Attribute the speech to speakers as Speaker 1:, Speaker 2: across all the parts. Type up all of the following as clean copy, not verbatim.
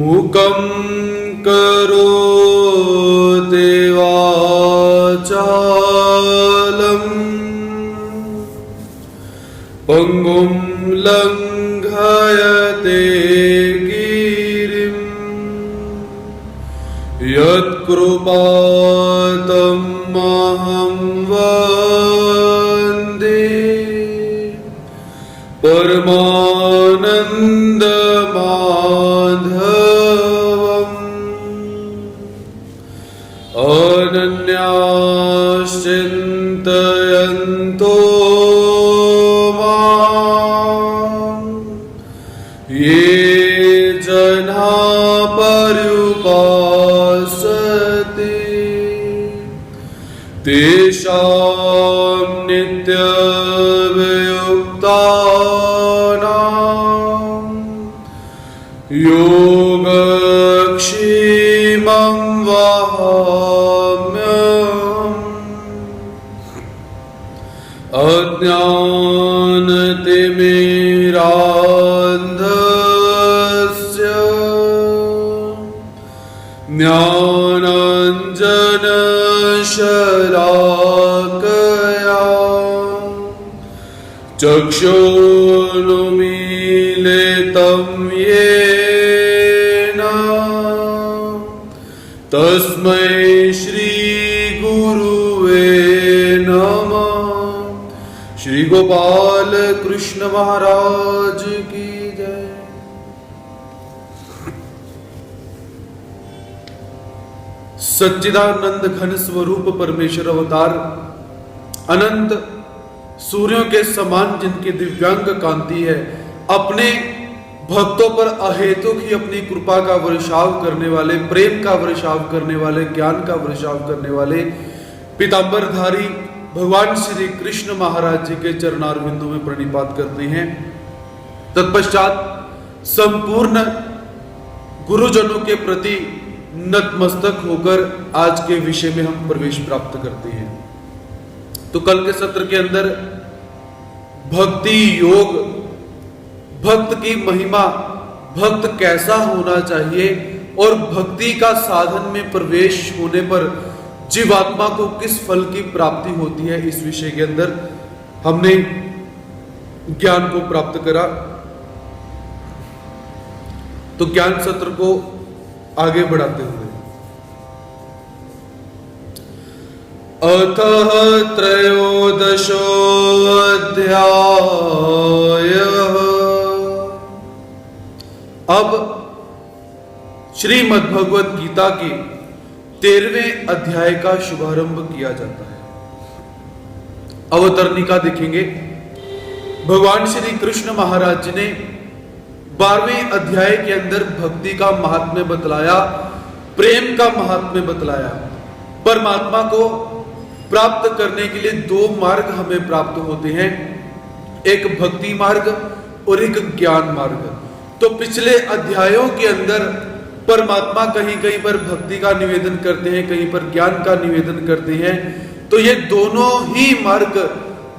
Speaker 1: मुकं करोति वाचालं पंगुं लंघयते गिरिं यत्कृपातमहं वन्दे परमानन्दमाधवम् अनन्याश्चिन्तयन्तो मां ये जना पर्युपासते तेषां नित्यवियुक्तानां योगक्षेमं वहाम्यहम्। अज्ञानतिमिरान्धस्य ज्ञानाञ्जनशलाकया चक्षुरुन्मीलितं येन तस्मै श्री गुरुवे नमः। श्री गोपाल कृष्ण महाराज की जय। सच्चिदानंद घन स्वरूप परमेश्वर अवतार अनंत सूर्यों के समान जिनकी दिव्यांग कांति है, अपने भक्तों पर अहेतुक ही अपनी कृपा का वर्षाव करने वाले, प्रेम का वर्षाव करने वाले, ज्ञान का वर्षाव करने वाले पीतांबरधारी भगवान श्री कृष्ण महाराज जी के चरणारविंदों में प्रणिपात करते हैं। तत्पश्चात संपूर्ण गुरुजनों के प्रति नतमस्तक होकर आज के विषय में हम प्रवेश प्राप्त करते हैं। तो कल के सत्र के अंदर भक्ति योग, भक्त की महिमा, भक्त कैसा होना चाहिए और भक्ति का साधन में प्रवेश होने पर जीवात्मा को किस फल की प्राप्ति होती है, इस विषय के अंदर हमने ज्ञान को प्राप्त करा। तो ज्ञान सत्र को आगे बढ़ाते हुए अतः त्रयोदशोऽध्यायः। अब श्रीमद् भगवत गीता के 13वें अध्याय का शुभारंभ किया जाता है। अवतरणिका देखेंगे। भगवान श्री कृष्ण महाराज जी ने 12वें अध्याय के अंदर भक्ति का महात्म्य बतलाया, प्रेम का महात्म्य बतलाया। परमात्मा को प्राप्त करने के लिए 2 मार्ग हमें प्राप्त होते हैं, एक भक्ति मार्ग और एक ज्ञान मार्ग। तो पिछले अध्यायों के अंदर परमात्मा कहीं कहीं पर भक्ति का निवेदन करते हैं, कहीं पर ज्ञान का निवेदन करते हैं। तो ये दोनों ही मार्ग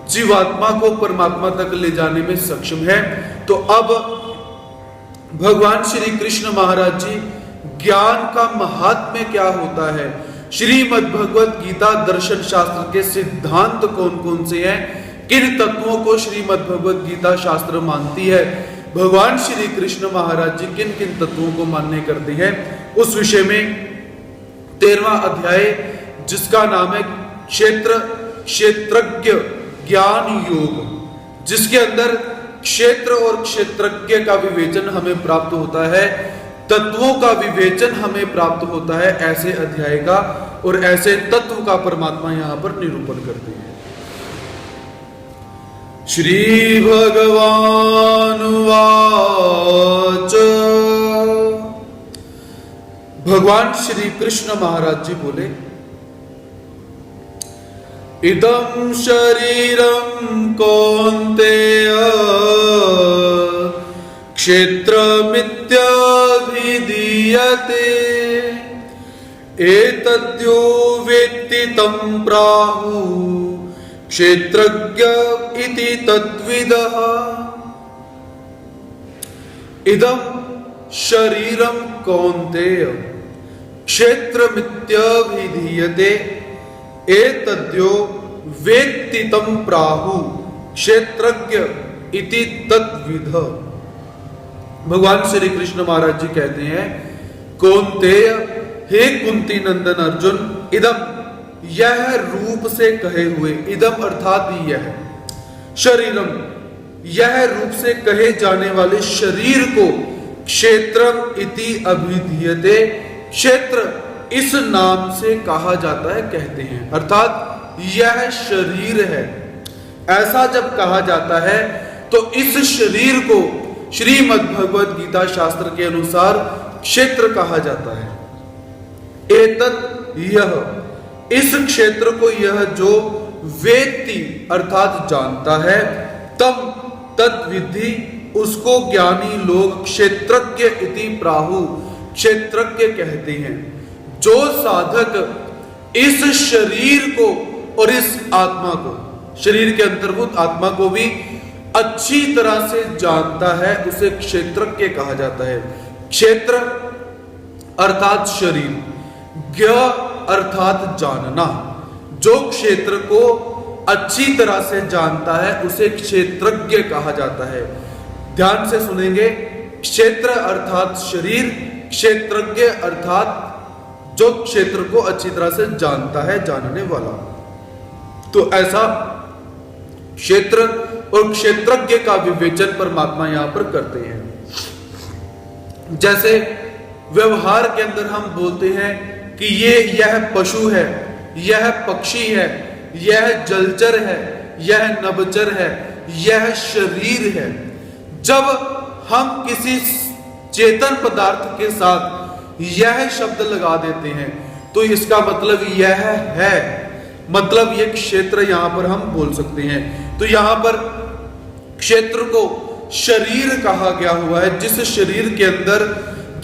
Speaker 1: जीवात्मा को परमात्मा तक ले जाने में सक्षम है। तो अब भगवान श्री कृष्ण महाराज जी ज्ञान का महात्म्य क्या होता है, श्रीमद् भगवत गीता दर्शन शास्त्र के सिद्धांत कौन कौन से हैं, किन तत्वों को श्रीमद् भगवत गीता शास्त्र मानती है, भगवान श्री कृष्ण महाराज जी किन किन तत्वों को मान्य करते हैं, उस विषय में 13वां अध्याय जिसका नाम है क्षेत्र क्षेत्रज्ञ ज्ञान योग, जिसके अंदर क्षेत्र और क्षेत्रज्ञ का विवेचन हमें प्राप्त होता है, तत्वों का विवेचन हमें प्राप्त होता है, ऐसे अध्याय का और ऐसे तत्व का परमात्मा यहां पर निरूपण करते हैं। श्री भगवान वाच, भगवान श्री कृष्ण महाराज जी बोले, इदं शरीरं कौन्तेय क्षेत्रमित्यभिधीयते एतद्यो वेत्ति तं प्राहुः क्षेत्रज्ञ इति तद्विदः। इदं शरीरं कौन्तेय क्षेत्रमित्यभिधीयते एतद्यो वेत्ति तं प्राहुः क्षेत्रज्ञ इति तद्विदः। भगवान श्री कृष्ण महाराज जी कहते हैं, कौन्तेय, हे कुंती नंदन अर्जुन, इदम, यह रूप से कहे हुए, इदम अर्थात यह शरीरम, यह रूप से कहे जाने वाले शरीर को क्षेत्रम इति अभिधीयते, क्षेत्र इस नाम से कहा जाता है, कहते हैं। अर्थात यह शरीर है, ऐसा जब कहा जाता है तो इस शरीर को श्रीमद् भगवद गीता शास्त्र के अनुसार क्षेत्र कहा जाता है। एतत्, यह, इस क्षेत्र को यह जो वेत्ति अर्थात जानता है, तम तद्विधि, उसको ज्ञानी लोग क्षेत्रज्ञ इति प्राहु, क्षेत्रज्ञ कहते हैं। जो साधक इस शरीर को और इस आत्मा को, शरीर के अंतर्भूत आत्मा को भी अच्छी तरह से जानता है, उसे क्षेत्रज्ञ कहा जाता है। क्षेत्र अर्थात शरीर, ज्ञ अर्थात जानना। जो क्षेत्र को अच्छी तरह से जानता है उसे क्षेत्रज्ञ कहा जाता है। ध्यान से सुनेंगे, क्षेत्र अर्थात शरीर, क्षेत्रज्ञ अर्थात जो क्षेत्र को अच्छी तरह से जानता है, जानने वाला। तो ऐसा क्षेत्र और क्षेत्रज्ञ का विवेचन परमात्मा यहां पर करते हैं। जैसे व्यवहार के अंदर हम बोलते हैं कि यह पशु है, यह पक्षी है, यह जलचर है, यह नभचर है, यह शरीर है। जब हम किसी चेतन पदार्थ के साथ यह शब्द लगा देते हैं तो इसका मतलब यह है, मतलब यह क्षेत्र यहां पर हम बोल सकते हैं। तो यहां पर क्षेत्र को शरीर कहा गया हुआ है, जिस शरीर के अंदर,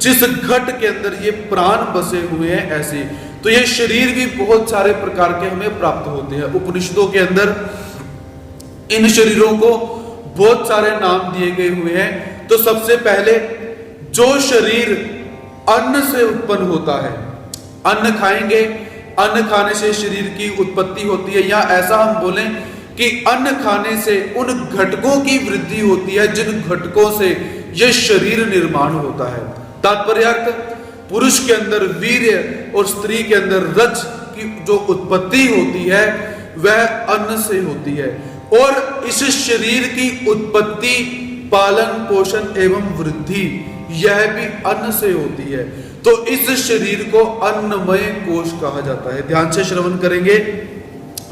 Speaker 1: जिस घट के अंदर ये प्राण बसे हुए हैं, ऐसे। तो ये शरीर भी बहुत सारे प्रकार के हमें प्राप्त होते हैं। उपनिषदों के अंदर इन शरीरों को बहुत सारे नाम दिए गए हुए हैं। तो सबसे पहले जो शरीर अन्न से उत्पन्न होता है, अन्न खाएंगे, अन्न खाने से शरीर की उत्पत्ति होती है, या ऐसा हम बोलें कि अन्न खाने से उन घटकों की वृद्धि होती है जिन घटकों से यह शरीर निर्माण होता है। तात्पर्यार्थ, पुरुष के अंदर वीर्य और स्त्री के अंदर रज की जो उत्पत्ति होती है वह अन्न से होती है, और इस शरीर की उत्पत्ति, पालन पोषण एवं वृद्धि यह भी अन्न से होती है। तो इस शरीर को अन्नमय कोश कहा जाता है। ध्यान से श्रवण करेंगे,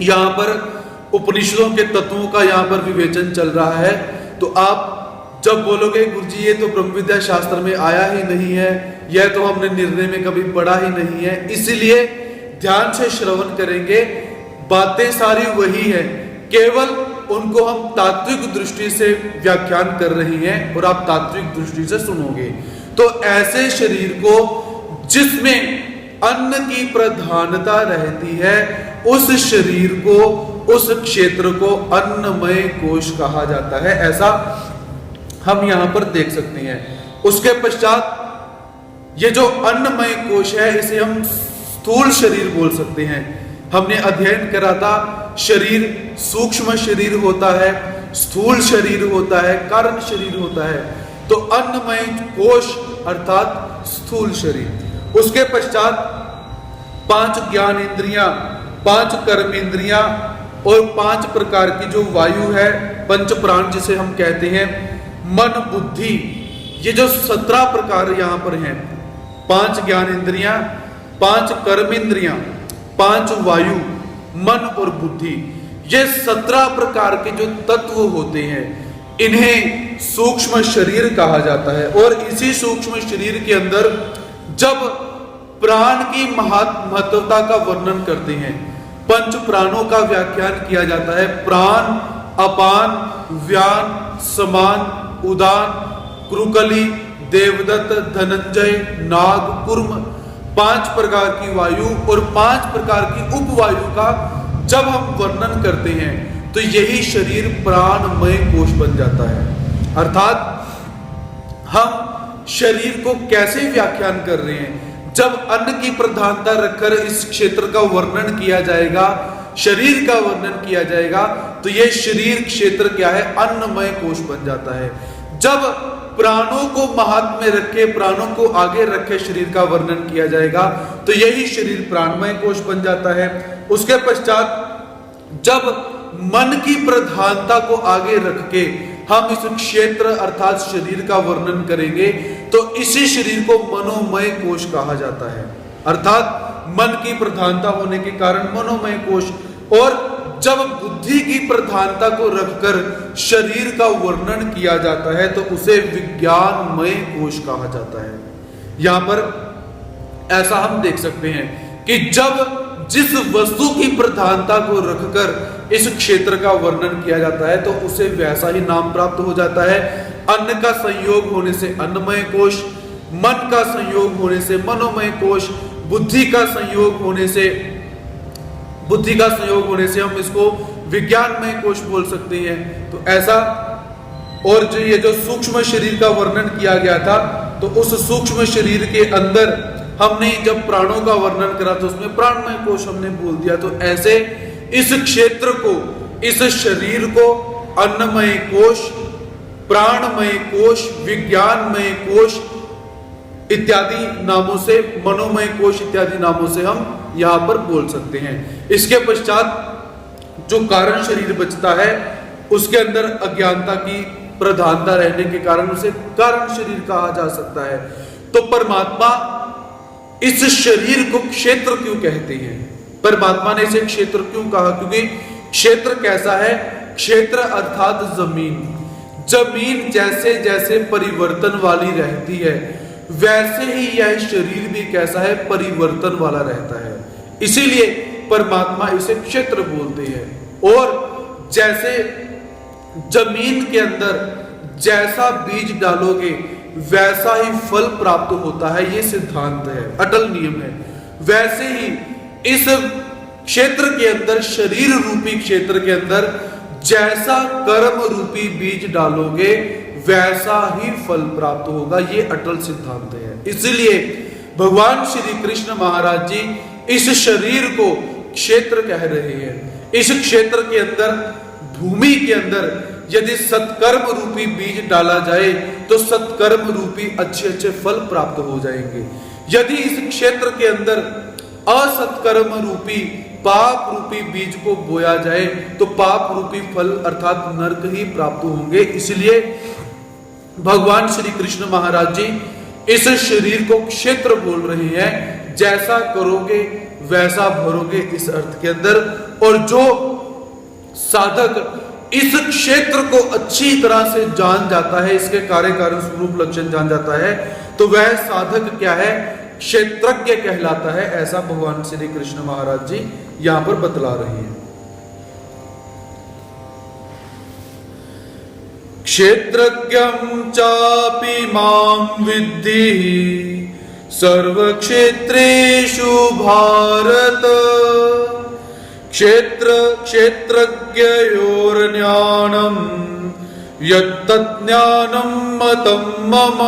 Speaker 1: यहां पर उपनिषदों के तत्वों का यहां पर विवेचन चल रहा है। तो आप जब बोलोगे गुरुजी ये तो ब्रह्म विद्या शास्त्र में आया ही नहीं है, यह तो हमने निर्णय में कभी पढ़ा ही नहीं है, इसलिए ध्यान से श्रवण करेंगे। बातें सारी वही है, केवल उनको हम तात्विक दृष्टि से व्याख्यान कर रही हैं और आप तात्विक दृष्टि से सुनोगे। तो ऐसे शरीर को जिसमें अन्न की प्रधानता रहती है, उस शरीर को, उस क्षेत्र को अन्नमय कोश कहा जाता है। ऐसा हम यहां पर देख सकते हैं। उसके पश्चात ये जो अन्नमय कोश है इसे हम स्थूल शरीर बोल सकते हैं। हमने अध्ययन करा था, शरीर सूक्ष्म शरीर होता है, स्थूल शरीर होता है, कारण शरीर होता है। तो अन्नमय कोश अर्थात स्थूल शरीर। उसके पश्चात 5 ज्ञान इंद्रियां, 5 कर्म इंद्रियां, और 5 प्रकार की जो वायु है, पंच प्राण जिसे हम कहते हैं, मन बुद्धि, ये जो 17 प्रकार यहाँ पर हैं, 5 ज्ञान इंद्रियां, 5 कर्म इंद्रियां, 5 वायु, मन और बुद्धि, ये 17 प्रकार के जो तत्व होते हैं, इन्हें सूक्ष्म शरीर कहा जाता है। और इसी सूक्ष्म शरीर के अंदर जब प्राण की महत्वता का वर्णन करते हैं, पंच प्राणों का व्याख्यान किया जाता है, प्राण, अपान, व्यान, समान, उदान, क्रुकली, देवदत्त, धनंजय, नाग, कुर्म, 5 प्रकार की वायु और 5 प्रकार की उपवायु का जब हम वर्णन करते हैं तो यही शरीर प्राणमय कोश बन जाता है। अर्थात हम शरीर को कैसे व्याख्यान कर रहे हैं, जब अन्न की प्रधानता रखकर इस क्षेत्र का वर्णन किया जाएगा, शरीर का वर्णन किया जाएगा, तो यह शरीर क्षेत्र क्या है, अन्नमय कोश बन जाता है। जब प्राणों को महात्म्य रखे, प्राणों को आगे रखे शरीर का वर्णन किया जाएगा तो यही शरीर प्राणमय कोश बन जाता है। उसके पश्चात जब मन की प्रधानता को आगे रख के हम इस क्षेत्र अर्थात शरीर का वर्णन करेंगे तो इसी शरीर को मनोमय कोश कहा जाता है। अर्थात मन की प्रधानता होने के कारण मनोमय कोश, और जब बुद्धि की प्रधानता को रखकर शरीर का वर्णन किया जाता है तो उसे विज्ञानमय कोश कहा जाता है। यहां पर ऐसा हम देख सकते हैं कि जब जिस वस्तु की प्रधानता को रखकर इस क्षेत्र का वर्णन किया जाता है तो उसे वैसा ही नाम प्राप्त हो जाता है। अन्न का संयोग होने से अन्नमय कोश, मन का संयोग होने से मनोमय कोश, बुद्धि का संयोग होने से हम इसको विज्ञानमय कोश बोल सकते हैं। तो ऐसा, और जो ये जो सूक्ष्म शरीर का वर्णन किया गया था तो उस सूक्ष्म शरीर के अंदर हमने जब प्राणों का वर्णन करा तो उसमें प्राणमय कोश हमने बोल दिया। तो ऐसे इस क्षेत्र को, इस शरीर को अन्नमय कोश, प्राणमय कोश, विज्ञानमय कोश इत्यादि नामों से, मनोमय कोश इत्यादि नामों से हम यहां पर बोल सकते हैं। इसके पश्चात जो कारण शरीर बचता है उसके अंदर अज्ञानता की प्रधानता रहने के कारण उसे कारण शरीर कहा जा सकता है। तो परमात्मा इस शरीर को क्षेत्र क्यों कहते हैं, परमात्मा ने इसे क्षेत्र क्यों कहा, क्योंकि क्षेत्र कैसा है, क्षेत्र अर्थात जमीन, जमीन जैसे जैसे परिवर्तन वाली रहती है वैसे ही यह शरीर भी कैसा है, परिवर्तन वाला रहता है। इसीलिए परमात्मा इसे क्षेत्र बोलते हैं। और जैसे जमीन के अंदर जैसा बीज डालोगे वैसा ही फल प्राप्त होता है, ये सिद्धांत है, अटल नियम है। वैसे ही इस क्षेत्र के अंदर, शरीर रूपी क्षेत्र के अंदर जैसा कर्म रूपी बीज डालोगे वैसा ही फल प्राप्त होगा, ये अटल सिद्धांत है। इसलिए भगवान श्री कृष्ण महाराज जी इस शरीर को क्षेत्र कह रहे हैं। इस क्षेत्र के अंदर, भूमि के अंदर यदि सत्कर्म रूपी बीज डाला जाए तो सत्कर्म रूपी अच्छे अच्छे फल प्राप्त हो जाएंगे। यदि इस क्षेत्र के अंदर असत्कर्म रूपी, पाप रूपी बीज को बोया जाए तो पाप रूपी फल अर्थात नरक ही प्राप्त होंगे। इसलिए भगवान श्री कृष्ण महाराज जी इस शरीर को क्षेत्र बोल रहे हैं। जैसा करोगे वैसा भरोगे, इस अर्थ के अंदर। और जो साधक इस क्षेत्र को अच्छी तरह से जान जाता है, इसके कार्य कारण स्वरूप लक्षण जान जाता है, तो वह साधक क्या है, क्षेत्रज्ञ कहलाता है। ऐसा भगवान श्री कृष्ण महाराज जी यहां पर बतला रहे हैं। क्षेत्रज्ञं चापि मां विद्धि सर्वक्षेत्रेषु भारत, क्षेत्रज्ञयोर्ज्ञानं यत्तज्ज्ञानं मतं मम।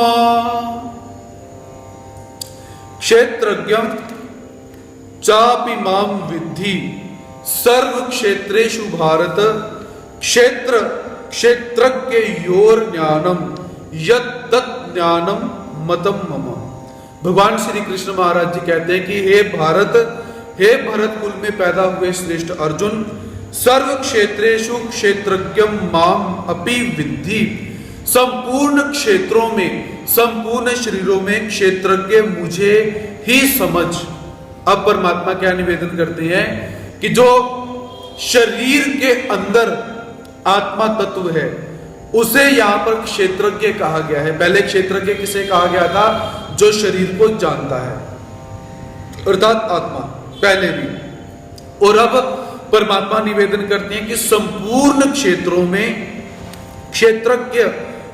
Speaker 1: क्षेत्रज्ञं चापि मां विद्धि सर्वक्षेत्रेषु भारत, क्षेत्रज्ञ योर ज्ञानम यत्तज्ज्ञानम मतम मम। भगवान श्री कृष्ण महाराज जी कहते हैं कि हे भारत, हे भरत कुल में पैदा हुए श्रेष्ठ अर्जुन, सर्व क्षेत्रेषु क्षेत्रज्ञम माम अपि विद्धि। संपूर्ण क्षेत्रों में, संपूर्ण शरीरों में क्षेत्रज्ञ मुझे ही समझ। अब परमात्मा क्या निवेदन करते हैं कि जो शरीर के अंदर आत्मा तत्व है उसे यहां पर क्षेत्रज्ञ कहा गया है। पहले क्षेत्रज्ञ किसे कहा गया था? जो शरीर को जानता है, अर्थात आत्मा, पहले भी। और अब परमात्मा निवेदन करते हैं कि संपूर्ण क्षेत्रों में क्षेत्रज्ञ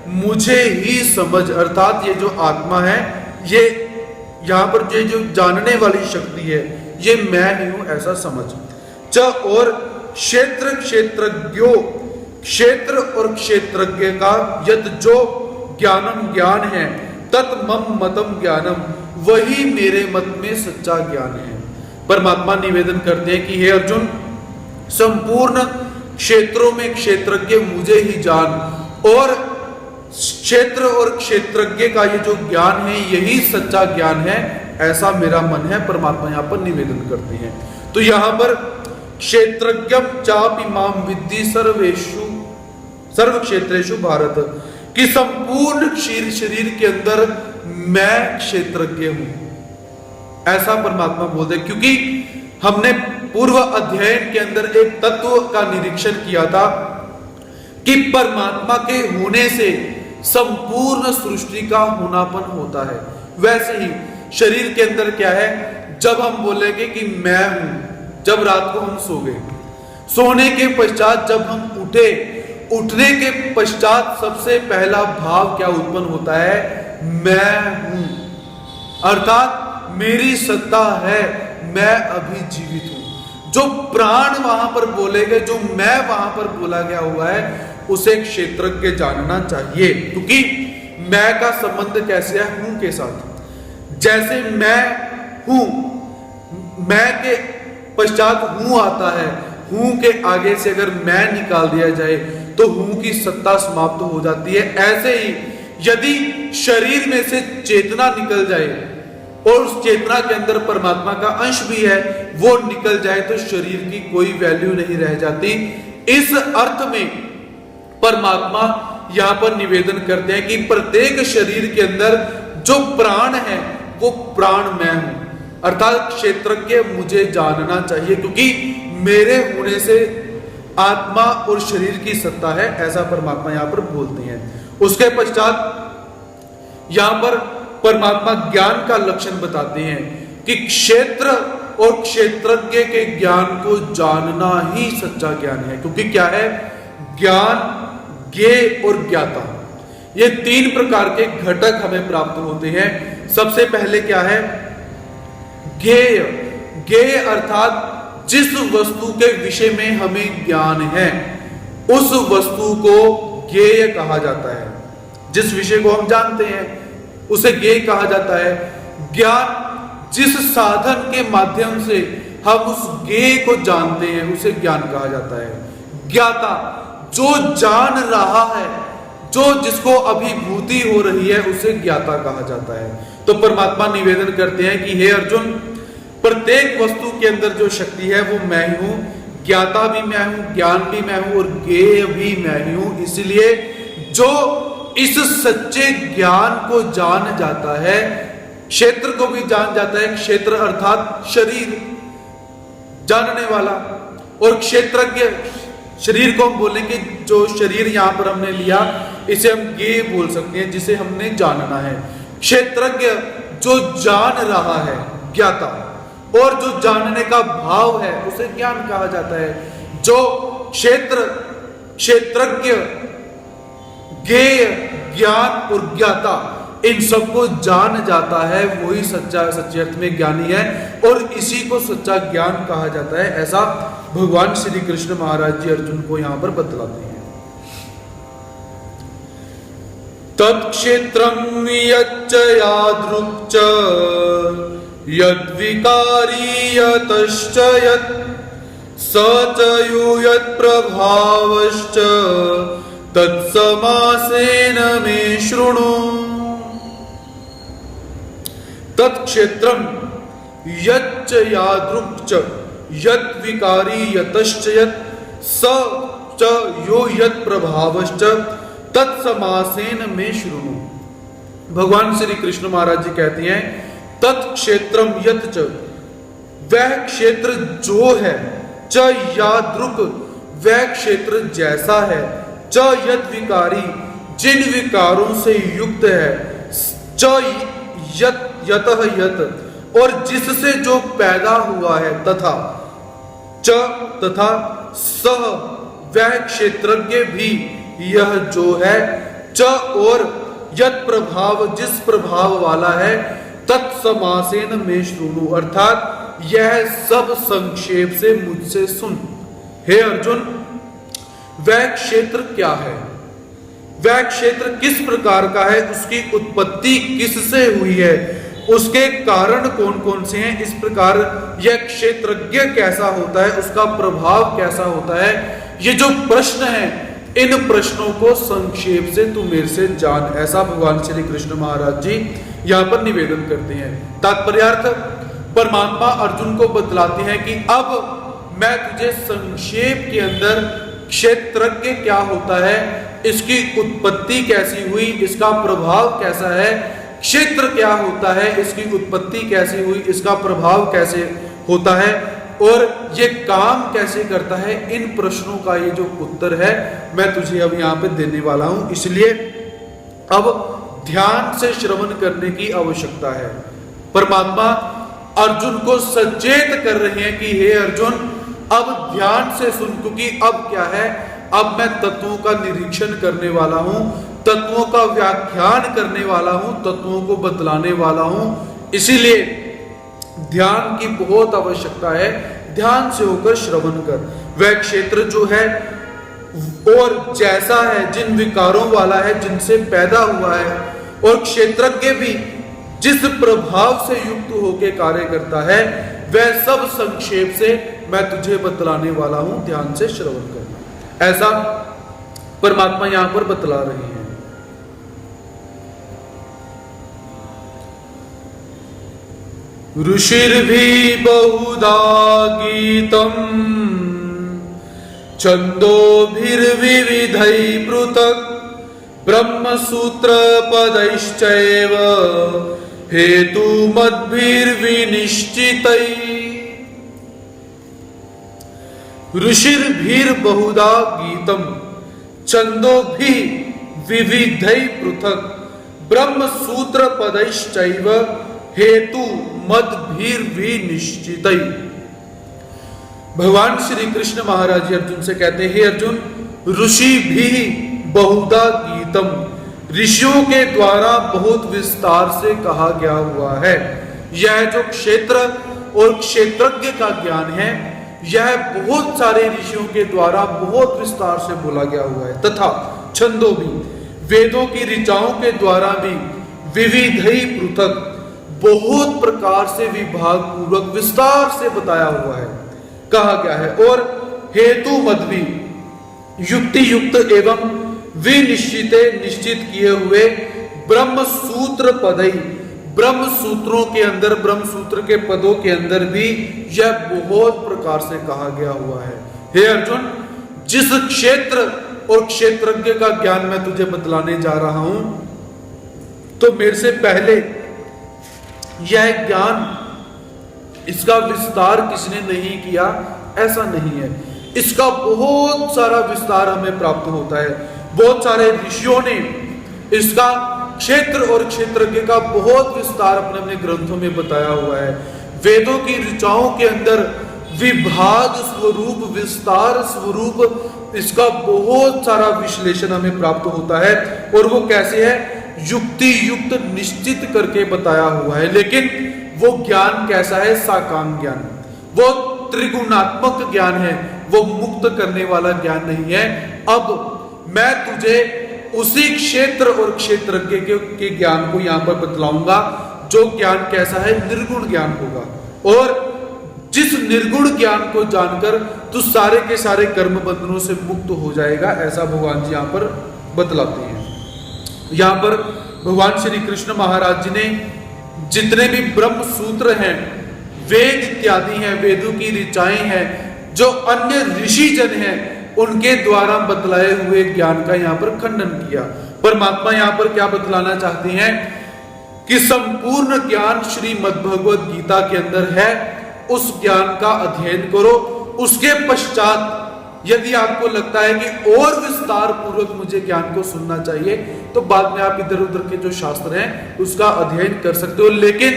Speaker 1: मुझे ही समझ, अर्थात ये जो आत्मा है, ये यहां पर ये जो जानने वाली शक्ति है, ये मैं ही हूं, ऐसा समझ। और क्षेत्र क्षेत्रज्ञो, क्षेत्र और क्षेत्रज्ञ का यद जो ज्ञानम ज्ञान है, तत् मम मतम ज्ञानम, वही मेरे मत में सच्चा ज्ञान है। परमात्मा निवेदन करते हैं कि हे अर्जुन, संपूर्ण क्षेत्रों में क्षेत्रज्ञ मुझे ही जान, और क्षेत्र और क्षेत्रज्ञ का ये जो ज्ञान है यही सच्चा ज्ञान है, ऐसा मेरा मन है। परमात्मा यहां पर निवेदन करते हैं। तो यहां पर क्षेत्रज्ञम चापि माम विद्धि सर्वेषु सर्व क्षेत्रेषु भारत, कि संपूर्ण शरीर के अंदर मैं क्षेत्रज्ञ हूं, ऐसा परमात्मा बोलते हैं। क्योंकि हमने पूर्व अध्ययन के अंदर एक तत्व का निरीक्षण किया था कि परमात्मा के होने से संपूर्ण सृष्टि का होनापन होता है। वैसे ही शरीर के अंदर क्या है, जब हम बोलेंगे कि मैं हूं, जब रात को हम सो गए, सोने के पश्चात जब हम उठे, उठने के पश्चात सबसे पहला भाव क्या उत्पन्न होता है? मैं हूं, अर्थात मेरी सत्ता है, मैं अभी जीवित हूं। जो प्राण वहां पर बोले गए, जो मैं वहां पर बोला गया हुआ है, उसे क्षेत्रज्ञ जानना चाहिए। क्योंकि मैं का संबंध कैसे है? हूं के साथ। जैसे मैं हूं, मैं के पश्चात हूं आता है, हूं के आगे से अगर मैं निकाल दिया जाए तो हूं की सत्ता समाप्त हो जाती है। ऐसे ही यदि शरीर में से चेतना निकल जाए और उस चेतना के अंदर परमात्मा का अंश भी है, वो निकल जाए तो शरीर की कोई वैल्यू नहीं रह जाती। इस अर्थ में परमात्मा यहां पर निवेदन करते हैं कि प्रत्येक शरीर के अंदर जो प्राण है वो प्राण मैं हूं, अर्थात क्षेत्रज्ञ मुझे जानना चाहिए, क्योंकि मेरे होने से आत्मा और शरीर की सत्ता है, ऐसा परमात्मा यहां पर बोलते हैं। उसके पश्चात यहां पर परमात्मा ज्ञान का लक्षण बताते हैं कि क्षेत्र और क्षेत्रज्ञ के ज्ञान को जानना ही सच्चा ज्ञान है। क्योंकि क्या है? ज्ञान, ज्ञेय और ज्ञाता, ये तीन प्रकार के घटक हमें प्राप्त होते हैं। सबसे पहले क्या है? ज्ञेय। ज्ञेय अर्थात जिस वस्तु के विषय में हमें ज्ञान है, उस वस्तु को ज्ञेय कहा जाता है। जिस विषय को हम जानते हैं उसे ज्ञेय कहा जाता है। ज्ञान, जिस साधन के माध्यम से हम उस ज्ञेय को जानते हैं, उसे ज्ञान कहा जाता है। ज्ञाता, जो जान रहा है, जो जिसको अभिभूति हो रही है, उसे ज्ञाता कहा जाता है। तो परमात्मा निवेदन करते हैं कि हे अर्जुन, प्रत्येक वस्तु के अंदर जो शक्ति है वो मैं ही हूं, ज्ञाता भी मैं हूं, ज्ञान भी मैं हूं और ज्ञेय भी मैं ही हूं। इसलिए जो इस सच्चे ज्ञान को जान जाता है, क्षेत्र को भी जान जाता है। क्षेत्र अर्थात शरीर, जानने वाला, और क्षेत्रज्ञ, शरीर को हम बोलेंगे, जो शरीर यहां पर हमने लिया इसे हम ज्ञेय बोल सकते हैं, जिसे हमने जानना है। क्षेत्रज्ञ जो जान रहा है, ज्ञाता, और जो जानने का भाव है उसे ज्ञान कहा जाता है। जो क्षेत्र, क्षेत्रज्ञ, ज्ञेय, ज्ञान और ज्ञाता, इन सबको जान जाता है, वही सच्चा, सच्चे अर्थ में ज्ञानी है, और इसी को सच्चा ज्ञान कहा जाता है। ऐसा भगवान श्री कृष्ण महाराज जी अर्जुन को यहां पर बतलाते हैं। तत्क्षेत्रम यच्च यादृक् यद्विकारी यतश्च यत् स च यूयत् प्रभावश्च तत्समासेन मे शृणु। तत्क्षेत्रम यच्च यादृक् यद्विकारी यतश्च यत् स च यो यत् प्रभावश्च तत्समासेन में शृणु। भगवान श्री कृष्ण महाराज जी कहते हैं तत्क्षेत्रम यत् च, वह क्षेत्र जो है, च यादृक, वह क्षेत्र जैसा है, च यत् विकारी, जिन विकारों से युक्त है, च यत् यतः यत्, और जिससे जो पैदा हुआ है, तथा च तथा सह, वह क्षेत्रज्ञ भी, यह जो है, च और यत् प्रभाव, जिस प्रभाव वाला है, तत्समासेन में शृणु, अर्थात यह सब संक्षेप से मुझसे सुन। हे अर्जुन, वह क्षेत्र क्या है, वह क्षेत्र किस प्रकार का है, उसकी उत्पत्ति किससे हुई है, उसके कारण कौन कौन से हैं, इस प्रकार यह क्षेत्रज्ञ कैसा होता है, उसका प्रभाव कैसा होता है, ये जो प्रश्न है, इन प्रश्नों को संक्षेप से तू मेरे से जान, ऐसा भगवान श्री कृष्ण महाराज जी यहां पर निवेदन करते हैं। तात्पर्यार्थ परमात्मा अर्जुन को बतलाते हैं कि अब मैं तुझे संक्षेप के अंदर क्षेत्रज्ञ क्या होता है, इसकी उत्पत्ति कैसी हुई, इसका प्रभाव कैसा है, क्षेत्र क्या होता है, इसकी उत्पत्ति कैसी हुई, इसका प्रभाव कैसे होता है, और ये काम कैसे करता है, इन प्रश्नों का ये जो उत्तर है मैं तुझे अब यहां पे देने वाला हूं। इसलिए अब ध्यान से श्रवण करने की आवश्यकता है। परमात्मा अर्जुन को सचेत कर रहे हैं कि हे अर्जुन, अब ध्यान से सुन, क्योंकि अब क्या है, अब मैं तत्वों का निरीक्षण करने वाला हूं, तत्वों का व्याख्यान करने वाला हूं, तत्वों को बतलाने वाला हूं। इसीलिए ध्यान की बहुत आवश्यकता है। ध्यान से होकर श्रवण कर। वह क्षेत्र जो है और जैसा है, जिन विकारों वाला है, जिनसे पैदा हुआ है, और क्षेत्रज्ञ भी जिस प्रभाव से युक्त होकर कार्य करता है, वह सब संक्षेप से मैं तुझे बतलाने वाला हूं। ध्यान से श्रवण करना, ऐसा परमात्मा यहां पर बतला रहे हैं। ऋषिर्भि बहुधा गीतम छंदोभिर्विविधै पृथक् ब्रह्मसूत्र पदैश्चैव हेतुमद्भिर्विनिश्चितै। ऋषिर्भिर् बहुधा गीतम छंदोभिः विविधै पृथक् ब्रह्मसूत्र पदैश्चैव हेतु मद्भिर्विनिश्चितै। भगवान श्री कृष्ण महाराज जी अर्जुन से कहते हैं, हे अर्जुन, ऋषि भी बहुधा गीतम, ऋषियों के द्वारा बहुत विस्तार से कहा गया हुआ है। यह जो क्षेत्र और क्षेत्रज्ञ का ज्ञान है, यह बहुत सारे ऋषियों के द्वारा बहुत विस्तार से बोला गया हुआ है। तथा छंदों भी, वेदों की ऋचाओं के द्वारा भी विविधै पृथक, बहुत प्रकार से विभाग पूर्वक विस्तार से बताया हुआ है, कहा गया है। और हेतु मद्भि, युक्ति युक्त एवं विनिश्चित, निश्चित किए हुए ब्रह्म सूत्र पदई, ब्रह्म सूत्रों के अंदर, ब्रह्म सूत्र के पदों के अंदर भी यह बहुत प्रकार से कहा गया हुआ है। हे अर्जुन, जिस क्षेत्र और क्षेत्रज्ञ का ज्ञान मैं तुझे बतलाने जा रहा हूं, तो मेरे से पहले यह ज्ञान, इसका विस्तार किसने नहीं किया, ऐसा नहीं है। इसका बहुत सारा विस्तार हमें प्राप्त होता है। बहुत सारे ऋषियों ने इसका क्षेत्र और क्षेत्रज्ञ का बहुत विस्तार अपने अपने ग्रंथों में बताया हुआ है। वेदों की ऋचाओं के अंदर विभाग स्वरूप, विस्तार स्वरूप इसका बहुत सारा विश्लेषण हमें प्राप्त होता है। और वो कैसे है, युक्ति युक्त निश्चित करके बताया हुआ है। लेकिन वो ज्ञान कैसा है, साकाम ज्ञान, वो त्रिगुणात्मक ज्ञान है, वो मुक्त करने वाला ज्ञान नहीं है। अब मैं तुझे उसी क्षेत्र और क्षेत्रज्ञ के ज्ञान को यहां पर बतलाऊंगा, जो ज्ञान कैसा है, निर्गुण ज्ञान होगा। और जिस निर्गुण ज्ञान को जानकर तू सारे के सारे कर्म बंधनों से मुक्त हो जाएगा, ऐसा भगवान जी यहां पर बतलाते हैं। यहां पर भगवान श्री कृष्ण महाराज जी ने जितने भी ब्रह्म सूत्र हैं, वेद इत्यादि हैं, वेदों की ऋचाएं हैं, जो अन्य ऋषि जन हैं, उनके द्वारा बतलाए हुए ज्ञान का यहाँ पर खंडन किया। परमात्मा यहाँ पर क्या बतलाना चाहते हैं कि संपूर्ण ज्ञान श्रीमद् भगवत गीता के अंदर है, उस ज्ञान का अध्ययन करो। उसके पश्चात यदि आपको लगता है कि और विस्तार पूर्वक मुझे ज्ञान को सुनना चाहिए, तो बाद में आप इधर उधर के जो शास्त्र हैं उसका अध्ययन कर सकते हो, लेकिन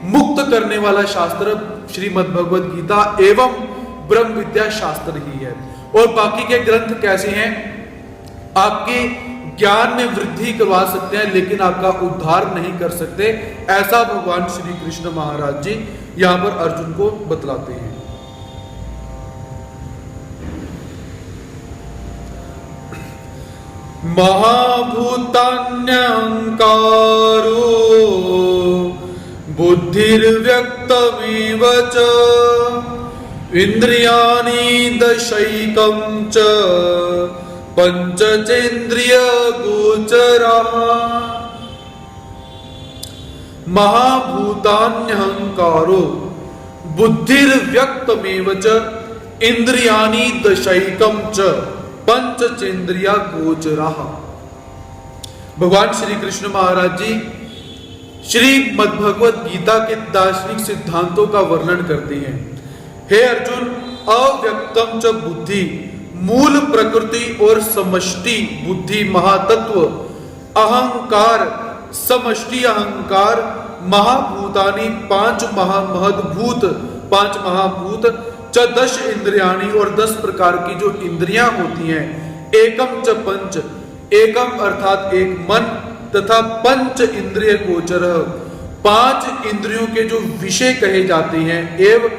Speaker 1: मुक्त करने वाला शास्त्र श्रीमद् भगवत गीता एवं ब्रह्म विद्या शास्त्र ही है। और बाकी के ग्रंथ कैसे हैं, आपके ज्ञान में वृद्धि करवा सकते हैं लेकिन आपका उद्धार नहीं कर सकते। ऐसा भगवान श्री कृष्ण महाराज जी यहां पर अर्जुन को बतलाते हैं। महाभूतान्यहंकारो बुद्धिर्व्यक्तमेव च इंद्रियाणि दशैकं च पंचचेन्द्रिय गोचरः। महाभूतान्यहंकारो बुद्धिर्व्यक्तमेव च इंद्रियाणि दशैकं च पंचचेन्द्रिय गोचरः। भगवान श्री कृष्ण महाराज जी श्रीमद् भगवत गीता के दार्शनिक सिद्धांतों का वर्णन करते हैं। हे अर्जुन, अव्यक्तम च बुद्धि, मूल प्रकृति और समष्टि बुद्धि महातत्व, अहंकार समष्टि अहंकार, महाभूतानि पांच महाभूत, पांच महाभूत च दश इंद्रियाणि और 10 प्रकार की जो इंद्रियां होती हैं, एकम च पंच, एकम अर्थात एक मन, तथा पंच इंद्रिय गोचर, 5 इंद्रियों के जो विषय कहे जाते हैं, एवं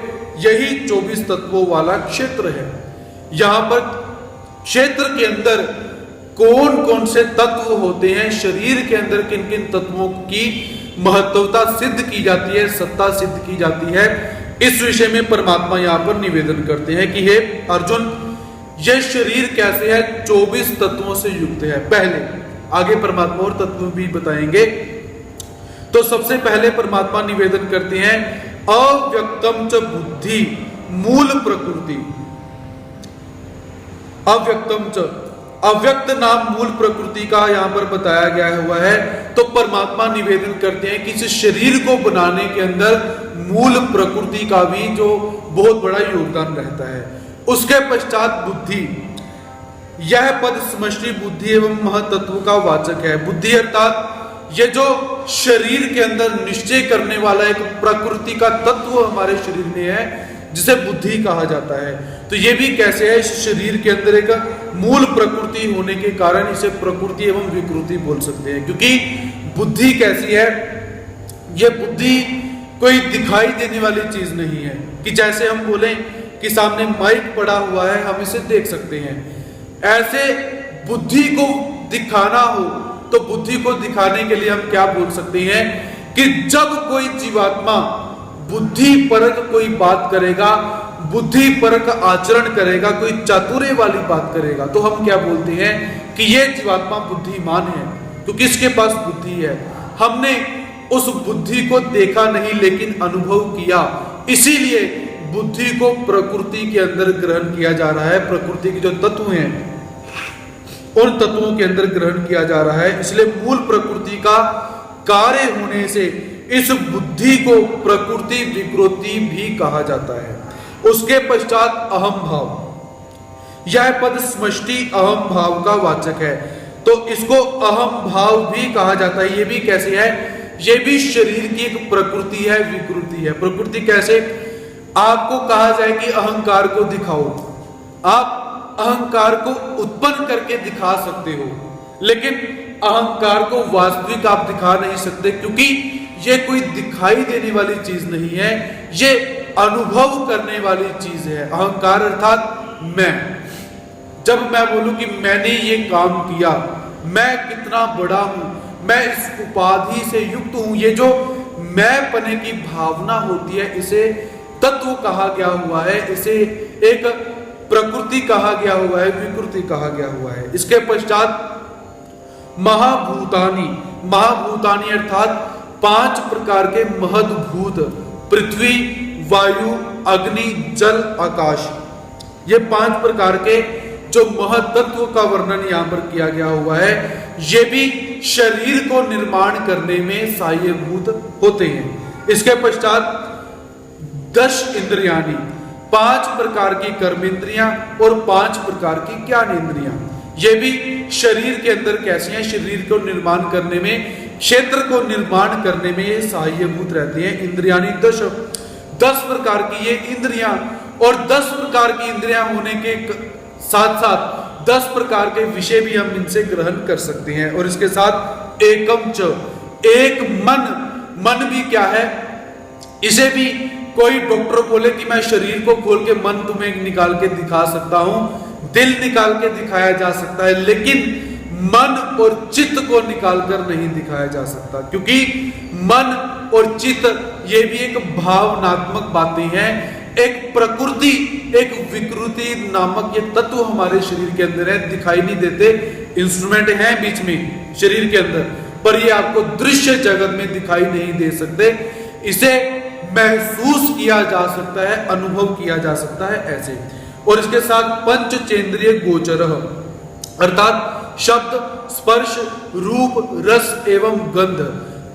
Speaker 1: यही 24 तत्वों वाला क्षेत्र है। यहां पर क्षेत्र के अंदर कौन कौन से तत्व होते हैं, शरीर के अंदर किन किन तत्वों की महत्वता सिद्ध की जाती है, सत्ता सिद्ध की जाती है, इस विषय में परमात्मा यहां पर निवेदन करते हैं कि हे अर्जुन, यह शरीर कैसे है, 24 तत्वों से युक्त है। पहले आगे परमात्मा और तत्व भी बताएंगे। तो सबसे पहले परमात्मा निवेदन करते हैं अव्यक्तम च बुद्धि, मूल प्रकृति। अव्यक्तम च, अव्यक्त नाम मूल प्रकृति का यहां पर बताया गया हुआ है। तो परमात्मा निवेदन करते हैं कि इस शरीर को बनाने के अंदर मूल प्रकृति का भी जो बहुत बड़ा योगदान रहता है। उसके पश्चात बुद्धि, यह पद समष्टि बुद्धि एवं महतत्व का वाचक है। बुद्धि अर्थात ये जो शरीर के अंदर निश्चय करने वाला एक प्रकृति का तत्व हमारे शरीर में है, जिसे बुद्धि कहा जाता है। तो ये भी कैसे है, शरीर के अंदर एक मूल प्रकृति होने के कारण इसे प्रकृति एवं विकृति बोल सकते हैं। क्योंकि बुद्धि कैसी है, ये बुद्धि कोई दिखाई देने वाली चीज नहीं है कि जैसे हम बोलें कि सामने माइक पड़ा हुआ है, हम इसे देख सकते हैं। ऐसे बुद्धि को दिखाना हो तो बुद्धि को दिखाने के लिए हम क्या बोल सकते हैं कि जब कोई जीवात्मा बुद्धि परक कोई बात करेगा, बुद्धि परक आचरण करेगा, कोई चातुर्य वाली बात करेगा, तो हम क्या बोलते हैं कि ये जीवात्मा बुद्धिमान है, क्योंकि इसके पास बुद्धि है। हमने उस बुद्धि को देखा नहीं लेकिन अनुभव किया, इसीलिए बुद्धि को प्रकृति के अंदर ग्रहण किया जा रहा है। प्रकृति के जो तत्व हैं उन तत्वों के अंदर ग्रहण किया जा रहा है। इसलिए मूल प्रकृति का कार्य होने से इस बुद्धि को प्रकृति विकृति भी कहा जाता है। उसके पश्चात अहम भाव, यह पद समष्टि अहम भाव का वाचक है। तो इसको अहम भाव भी कहा जाता है। ये भी कैसे है, ये भी शरीर की एक प्रकृति है, विकृति है। प्रकृति कैसे, आपको कहा जाए कि अहंकार को दिखाओ, आप अहंकार को उत्पन्न करके दिखा सकते हो, लेकिन अहंकार को वास्तविक आप दिखा नहीं सकते, क्योंकि ये कोई दिखाई देने वाली चीज नहीं है, ये अनुभव करने वाली चीज है। अहंकार अर्थात मैं, जब मैं बोलूं कि मैंने ये काम किया, मैं कितना बड़ा हूं, मैं इस उपाधि से युक्त हूं, ये जो मैं पने की भावना होती है, इसे तत्व कहा गया हुआ है, इसे एक प्रकृति कहा गया हुआ है, विकृति कहा गया हुआ है। इसके पश्चात महाभूतानि, महाभूतानि अर्थात 5 प्रकार के महद्भूत, पृथ्वी, वायु, अग्नि, जल, आकाश, ये 5 प्रकार के जो महतत्व का वर्णन यहाँ पर किया गया हुआ है, ये भी शरीर को निर्माण करने में सहायभूत होते हैं। इसके पश्चात 10 इंद्रियाणी, 5 प्रकार की कर्म इंद्रियां और 5 प्रकार की ज्ञान इंद्रियां, ये भी शरीर के अंदर कैसी हैं, शरीर को निर्माण करने में, क्षेत्र को निर्माण करने में ये सहायभूत रहती हैं। इंद्रियाणी 10 प्रकार की ये इंद्रियां, और 10 प्रकार की इंद्रियां होने के साथ साथ 10 प्रकार के विषय भी हम इनसे ग्रहण कर सकते हैं। और इसके साथ एकम च, एक मन भी क्या है, इसे भी कोई डॉक्टर बोले कि मैं शरीर को खोल के मन तुम्हें निकाल के दिखा सकता हूं, दिल निकाल के दिखाया जा सकता है, लेकिन मन और चित्त को निकालकर नहीं दिखाया जा सकता, क्योंकि मन और चित्त ये भी एक भावनात्मक बातें हैं। एक प्रकृति, एक विकृति नामक ये तत्व हमारे शरीर के अंदर है, दिखाई नहीं देते, इंस्ट्रूमेंट हैं बीच में शरीर के अंदर, पर ये आपको दृश्य जगत में दिखाई नहीं दे सकते। इसे महसूस किया जा सकता है, अनुभव किया जा सकता है ऐसे। और इसके साथ पंचचेंद्रिय गोचर, अर्थात शब्द, स्पर्श, रूप, रस एवं गंध,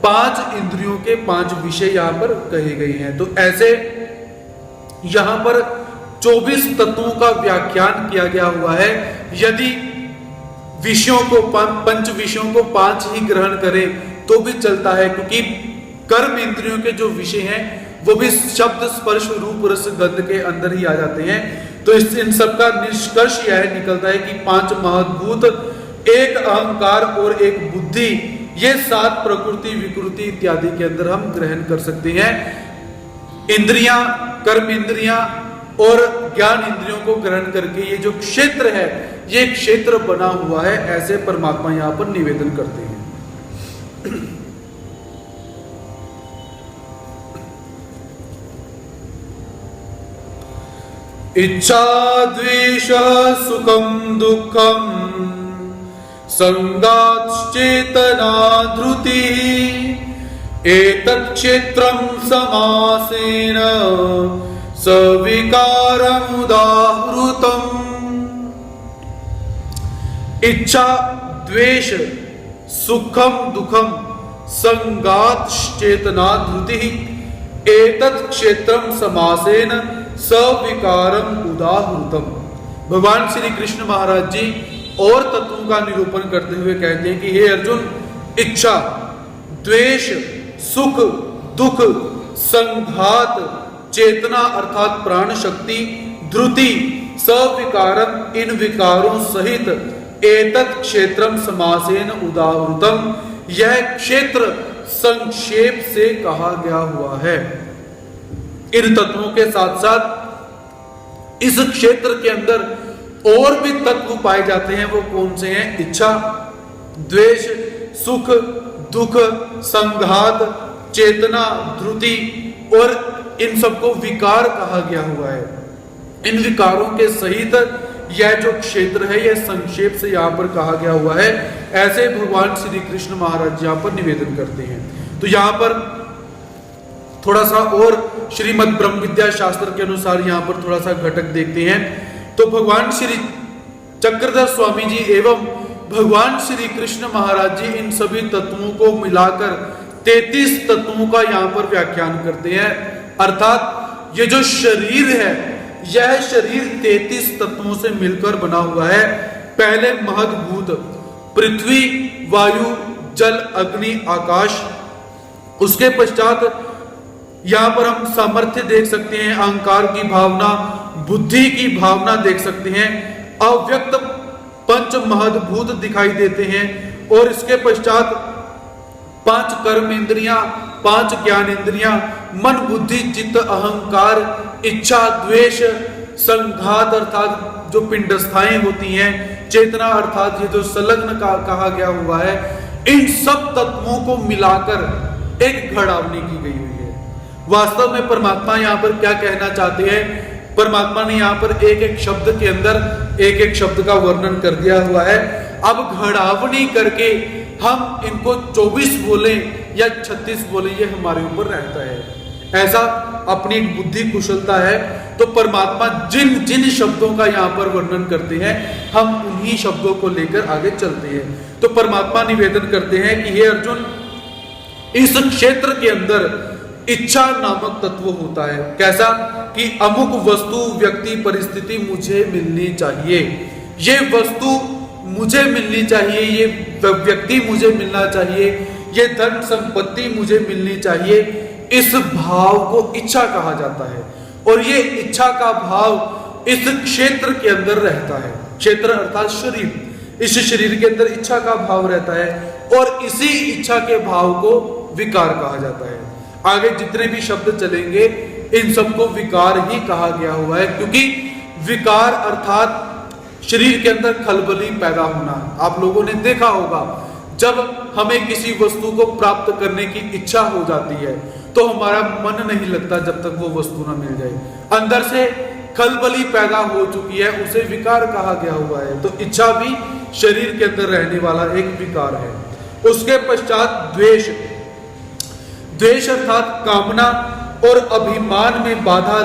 Speaker 1: 5 इंद्रियों के 5 विषय यहाँ पर कहे गए हैं। तो ऐसे यहाँ पर 24 तत्वों का व्याख्यान किया गया हुआ है। यदि विषयों को, 5 विषयों को 5 ही ग्रहण करें तो भी चलता है, क्योंकि कर्म इंद्रियों के जो विषय हैं वो भी शब्द, स्पर्श, रूप, रस, गंध के अंदर ही आ जाते हैं। तो इन सब का निष्कर्ष यह निकलता है कि 5 महद्भूत, एक अहंकार और एक बुद्धि, ये 7 प्रकृति, विकृति इत्यादि के अंदर हम ग्रहण कर सकते हैं। इंद्रियां, कर्म इंद्रियां और ज्ञान इंद्रियों को ग्रहण करके ये जो क्षेत्र है, ये क्षेत्र बना हुआ है, ऐसे परमात्मा यहां पर निवेदन करते हैं। इच्छा, द्वेष, सुखम दुखम, संगाच्चेतना धृति, एतत् क्षेत्रं समासेन सविकारम् उदाहृतम्। इच्छा, द्वेष, सुखम दुखम, संगाच्चेतना धृति, एतत् क्षेत्रं समासेन सविकारम् उदाहृतम्। भगवान श्री कृष्ण महाराज जी और तत्वों का निरूपण करते हुए कहते हैं कि हे अर्जुन, इच्छा, द्वेष, सुख, दुख, संघात, चेतना अर्थात प्राण शक्ति, धृति, सविकारम, इन विकारों सहित एतत् क्षेत्रम समासेन उदाहृतम, यह क्षेत्र संक्षेप से कहा गया हुआ है। इन तत्वों के साथ साथ इस क्षेत्र के अंदर और भी तत्व पाए जाते हैं। वो कौन से हैं? इच्छा, द्वेष, सुख, दुख, संघात, चेतना, धृति, और इन सबको विकार कहा गया हुआ है। इन विकारों के सहित यह जो क्षेत्र है, यह संक्षेप से यहाँ पर कहा गया हुआ है। ऐसे भगवान श्री कृष्ण महाराज यहाँ पर निवेदन करते हैं। तो यहाँ पर थोड़ा सा और श्रीमद् ब्रह्म विद्या शास्त्र के अनुसार यहाँ पर थोड़ा सा घटक देखते हैं। तो भगवान श्री चक्रधर स्वामी जी एवं भगवान श्री कृष्ण महाराज जी इन सभी तत्वों को मिलाकर 33 तत्वों का यहाँ पर व्याख्यान करते हैं। अर्थात ये जो शरीर है, यह शरीर 33 तत्वों से मिलकर बना हुआ है। पहले महद्भूत पृथ्वी, वायु, जल, अग्नि, आकाश। उसके पश्चात यहां पर हम सामर्थ्य देख सकते हैं, अहंकार की भावना, बुद्धि की भावना देख सकते हैं। अव्यक्त पंच महद्भूत दिखाई देते हैं। और इसके पश्चात 5 कर्म इंद्रियां, 5 ज्ञान इंद्रियां, मन, बुद्धि, चित्त, अहंकार, इच्छा, द्वेष, संघात अर्थात जो पिंडस्थाएं होती हैं, चेतना अर्थात ये जो संलग्न कहा गया हुआ है। इन सब तत्वों को मिलाकर एक घड़ावनी की गई हुई है। वास्तव में परमात्मा यहाँ पर क्या कहना चाहते हैं? परमात्मा ने यहाँ पर एक एक शब्द के अंदर एक एक शब्द का वर्णन कर दिया हुआ है। अब घड़ावनी करके हम इनको 24 बोले या 36 बोले, ये हमारे ऊपर रहता है। ऐसा अपनी बुद्धि कुशलता है। तो परमात्मा जिन जिन शब्दों का यहाँ पर वर्णन करते हैं, हम उन्हीं शब्दों को लेकर आगे चलते हैं। तो परमात्मा निवेदन करते हैं कि हे अर्जुन, इस क्षेत्र के अंदर इच्छा नामक तत्व होता है। कैसा कि अमुक वस्तु, व्यक्ति, परिस्थिति मुझे मिलनी चाहिए, ये वस्तु मुझे मिलनी चाहिए, ये व्यक्ति मुझे मिलना चाहिए, ये धन संपत्ति मुझे मिलनी चाहिए। इस भाव को इच्छा कहा जाता है और ये इच्छा का भाव इस क्षेत्र के अंदर रहता है। क्षेत्र अर्थात शरीर, इस शरीर के अंदर इच्छा का भाव रहता है और इसी इच्छा के भाव को विकार कहा जाता है। आगे जितने भी शब्द चलेंगे इन सबको विकार ही कहा गया हुआ है, क्योंकि विकार अर्थात शरीर के अंदर खलबली पैदा होना। आप लोगों ने देखा होगा, जब हमें किसी वस्तु को प्राप्त करने की इच्छा हो जाती है तो हमारा मन नहीं लगता जब तक वो वस्तु ना मिल जाए। अंदर से खलबली पैदा हो चुकी है, उसे विकार कहा गया हुआ है। तो इच्छा भी शरीर के अंदर रहने वाला एक विकार है। उसके पश्चात द्वेष, द्वेष अर्थात कामना और अभिमान में बाधा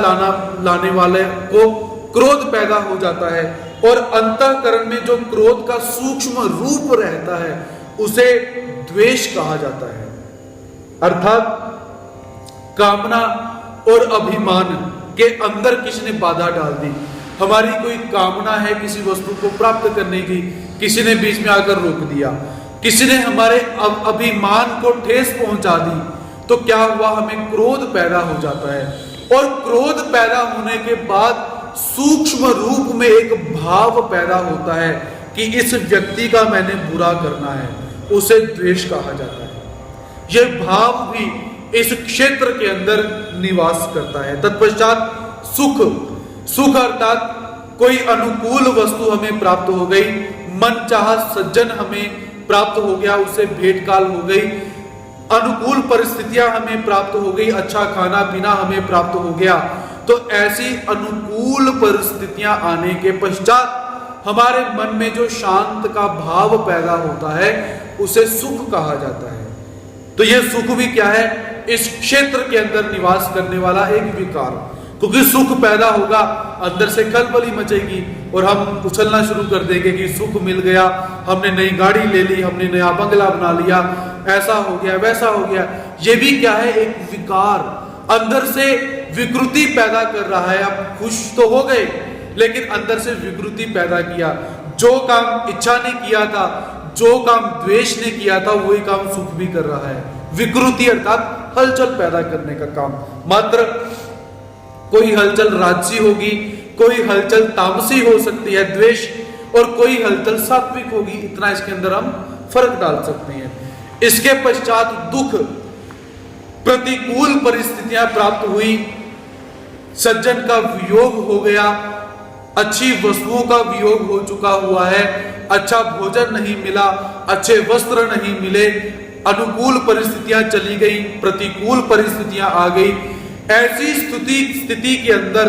Speaker 1: लाने वाले को क्रोध पैदा हो जाता है और अंतःकरण में जो क्रोध का सूक्ष्म रूप रहता है उसे द्वेष कहा जाता है। अर्थात कामना और अभिमान के अंदर किसी ने बाधा डाल दी। हमारी कोई कामना है किसी वस्तु को प्राप्त करने की, किसी ने बीच में आकर रोक दिया, किसी ने हमारे अभिमान को ठेस पहुंचा दी, तो क्या हुआ, हमें क्रोध पैदा हो जाता है। और क्रोध पैदा होने के बाद सूक्ष्म रूप में एक भाव पैदा होता है कि इस व्यक्ति का मैंने बुरा करना है, उसे द्वेष कहा जाता है। यह भाव भी इस क्षेत्र के अंदर निवास करता है। तत्पश्चात सुख, सुख अर्थात कोई अनुकूल वस्तु हमें प्राप्त हो गई, मनचाहा सज्जन हमें प्राप्त हो गया, उससे भेंट काल हो गई, अनुकूल परिस्थितियां हमें प्राप्त हो गई, अच्छा खाना पीना हमें प्राप्त हो गया। तो ऐसी अनुकूल परिस्थितियां आने के पश्चात हमारे मन में जो शांत का भाव पैदा होता है उसे सुख कहा जाता है। तो यह सुख भी क्या है, इस क्षेत्र के अंदर निवास करने वाला एक विकार। क्योंकि सुख पैदा होगा, अंदर से खलबली मचेगी और हम उछलना शुरू कर देंगे कि सुख मिल गया, हमने नई गाड़ी ले ली, हमने नया बंगला बना लिया, ऐसा हो गया, वैसा हो गया। ये भी क्या है, एक विकार, अंदर से विकृति पैदा कर रहा है। आप खुश तो हो गए लेकिन अंदर से विकृति पैदा किया। जो काम इच्छा ने किया था, जो काम द्वेष ने किया था, वही काम सुख भी कर रहा है। विकृति अर्थात हलचल पैदा करने का काम। मात्र कोई हलचल राजसी होगी, कोई हलचल तामसी हो सकती है द्वेष, और कोई हलचल सात्विक होगी। इतना इसके अंदर हम फर्क डाल सकते हैं। इसके पश्चात दुख, प्रतिकूल परिस्थितियां प्राप्त हुई, सज्जन का वियोग हो गया, अच्छी वस्तुओं का वियोग हो चुका हुआ है, अच्छा भोजन नहीं मिला, अच्छे वस्त्र नहीं मिले, अनुकूल परिस्थितियां चली गई, प्रतिकूल परिस्थितियां आ गई। ऐसी स्थिति के अंदर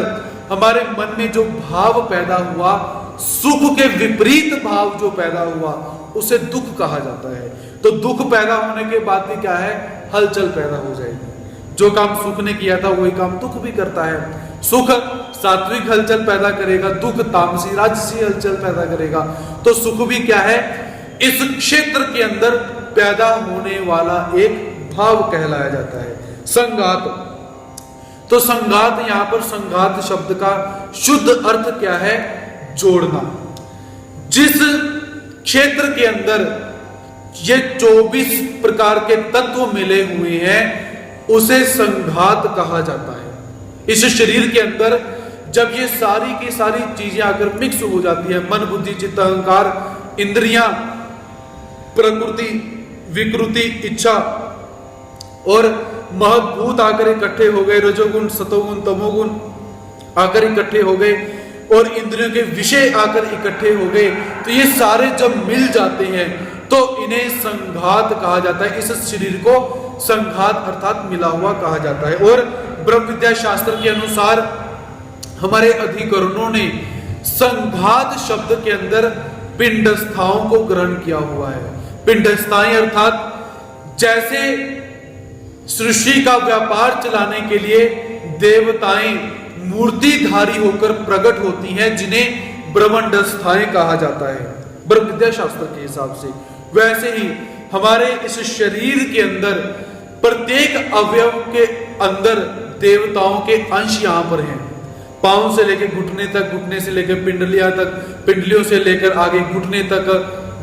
Speaker 1: हमारे मन में जो भाव पैदा हुआ, सुख के विपरीत भाव जो पैदा हुआ, उसे दुख कहा जाता है। तो दुख पैदा होने के बाद भी क्या है, हलचल पैदा हो जाएगी। जो काम सुख ने किया था वही काम दुख भी करता है। सुख सात्विक हलचल पैदा करेगा, दुख तामसी राजसी हलचल पैदा करेगा। तो सुख भी क्या है, इस क्षेत्र के अंदर पैदा होने वाला एक भाव कहलाया जाता है। संघात, तो संघात, यहां पर संघात शब्द का शुद्ध अर्थ क्या है, जोड़ना। जिस क्षेत्र के अंदर ये 24 प्रकार के तत्व मिले हुए हैं उसे संघात कहा जाता है। इस शरीर के अंदर जब ये सारी की सारी चीजें आकर मिक्स हो जाती है, मन बुद्धि चित्त अहंकार इंद्रियां, प्रकृति विकृति इच्छा और महद्भूत आकर इकट्ठे हो गए, रजोगुण सतोगुण तमोगुण आकर इकट्ठे हो गए और इंद्रियों के विषय आकर इकट्ठे हो गए, तो ये सारे जब मिल जाते हैं तो इन्हें संघात कहा जाता है। इस शरीर को संघात अर्थात मिला हुआ कहा जाता है। और ब्रह्म विद्या शास्त्र के अनुसार हमारे अधिकरणों ने संघात शब्द के अंदर पिंडस्थाओं को ग्रहण किया हुआ है। पिंडस्थाएं अर्थात जैसे सृष्टि का व्यापार चलाने के लिए देवताएं मूर्तिधारी होकर प्रकट होती हैं, जिन्हें ब्रह्मंडस्थाएं कहा जाता है ब्रह्म विद्या शास्त्र के हिसाब से। वैसे ही हमारे इस शरीर के अंदर प्रत्येक अवयव के अंदर देवताओं के अंश यहाँ पर हैं। पांव से लेकर घुटने तक, घुटने से लेकर पिंडलियां तक, पिंडलियों से लेकर आगे घुटने तक,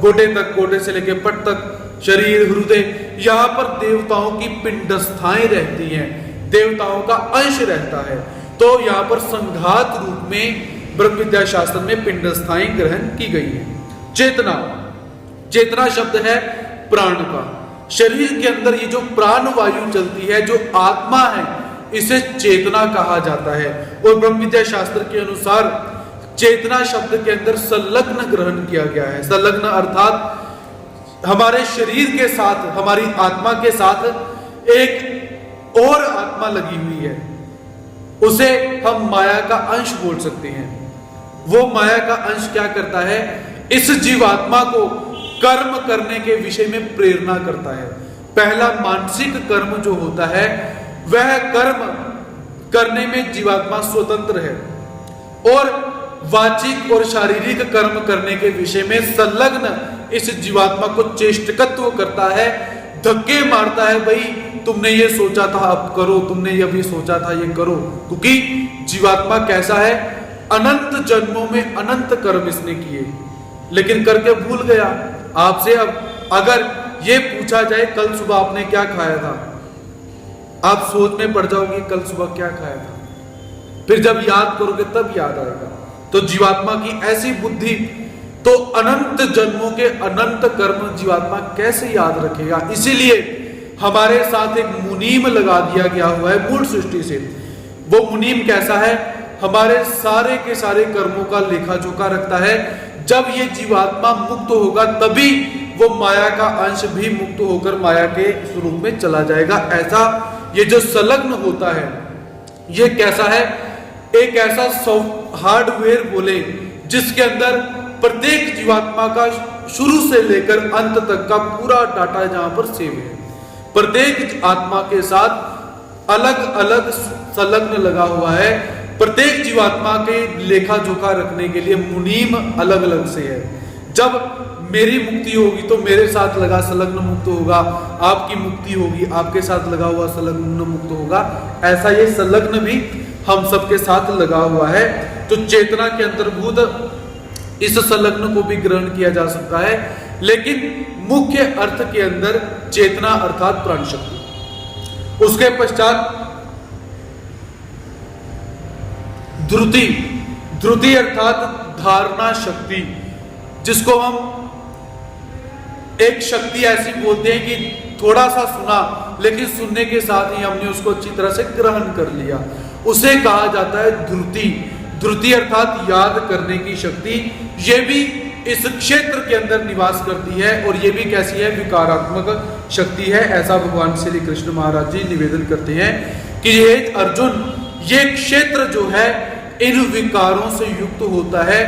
Speaker 1: गोटे तक, गोटे से लेकर पट तक, शरीर, हृदय, यहाँ पर देवताओं की पिंडस्थाएं रहती हैं, देवताओं का अंश रहता है। तो यहाँ पर संघात रूप में ब्रह्म विद्या शास्त्र में पिंडस्थाएं ग्रहण की गई है। चेतना, चेतना शब्द है प्राण का। शरीर के अंदर ये जो प्राण वायु चलती है, जो आत्मा है, इसे चेतना कहा जाता है। और ब्रह्म विद्या शास्त्र के अनुसार चेतना शब्द के अंदर संलग्न ग्रहण किया गया है। संलग्न अर्थात हमारे शरीर के साथ, हमारी आत्मा के साथ एक और आत्मा लगी हुई है, उसे हम माया का अंश बोल सकते हैं। वो माया का अंश क्या करता है? इस जीवात्मा को कर्म करने के विषय में प्रेरणा करता है। पहला मानसिक कर्म जो होता है, वह कर्म करने में जीवात्मा स्वतंत्र है, और वाचिक और शारीरिक कर्म करने के विषय में संलग्न इस जीवात्मा को चेष्टकत्व करता है, धक्के मारता है, भाई तुमने ये सोचा था अब करो, तुमने ये भी सोचा था ये करो। क्योंकि जीवात्मा कैसा है? अनंत जन्मों में अनंत कर्म इसने किए, लेकिन करके भूल गया। आपसे अब अगर ये पूछा जाए कल सुबह आपने क्या खाया था, आप सोच में पड़ जाओगे कल सुबह क्या खाया था, फिर जब याद करोगे तब याद आएगा। तो जीवात्मा की ऐसी बुद्धि, तो अनंत जन्मों के अनंत कर्म जीवात्मा कैसे याद रखेगा? इसीलिए हमारे साथ एक मुनीम लगा दिया गया हुआ है मूल सृष्टि से। वो मुनीम कैसा है? हमारे सारे के सारे कर्मों का लेखा जोखा रखता है। जब ये जीवात्मा मुक्त होगा तभी वो माया का अंश भी मुक्त होकर माया के स्वरूप में चला जाएगा। ऐसा ये जो संलग्न होता है, ये कैसा है? एक ऐसा हार्डवेयर बोले जिसके अंदर प्रत्येक जीवात्मा का शुरू से लेकर अंत तक का पूरा डाटा जहां पर सेव है। प्रत्येक आत्मा के साथ अलग अलग संलग्न लगा हुआ है। प्रत्येक जीवात्मा के लेखा जोखा रखने के लिए मुनीम अलग अलग से है। जब मेरी मुक्ति होगी तो मेरे साथ लगा संलग्न मुक्त होगा, आपकी मुक्ति होगी आपके साथ लगा हुआ संलग्न मुक्त होगा। ऐसा ये संलग्न भी हम सबके साथ लगा हुआ है। तो चेतना के अंतर्भूत इस संलग्न को भी ग्रहण किया जा सकता है, लेकिन मुख्य अर्थ के अंदर चेतना अर्थात प्राण शक्ति। उसके पश्चात ध्रुति, ध्रुति अर्थात धारणा शक्ति, जिसको हम एक शक्ति ऐसी बोलते हैं कि थोड़ा सा सुना, लेकिन सुनने के साथ ही हमने उसको अच्छी तरह से ग्रहण कर लिया, उसे कहा जाता है ध्रुति। ध्रुति अर्थात याद करने की शक्ति। ये भी इस क्षेत्र के अंदर निवास करती है, और ये भी कैसी है? विकारात्मक शक्ति है। ऐसा भगवान श्री कृष्ण महाराज जी निवेदन करते हैं कि ये अर्जुन, ये क्षेत्र जो है इन विकारों से युक्त होता है।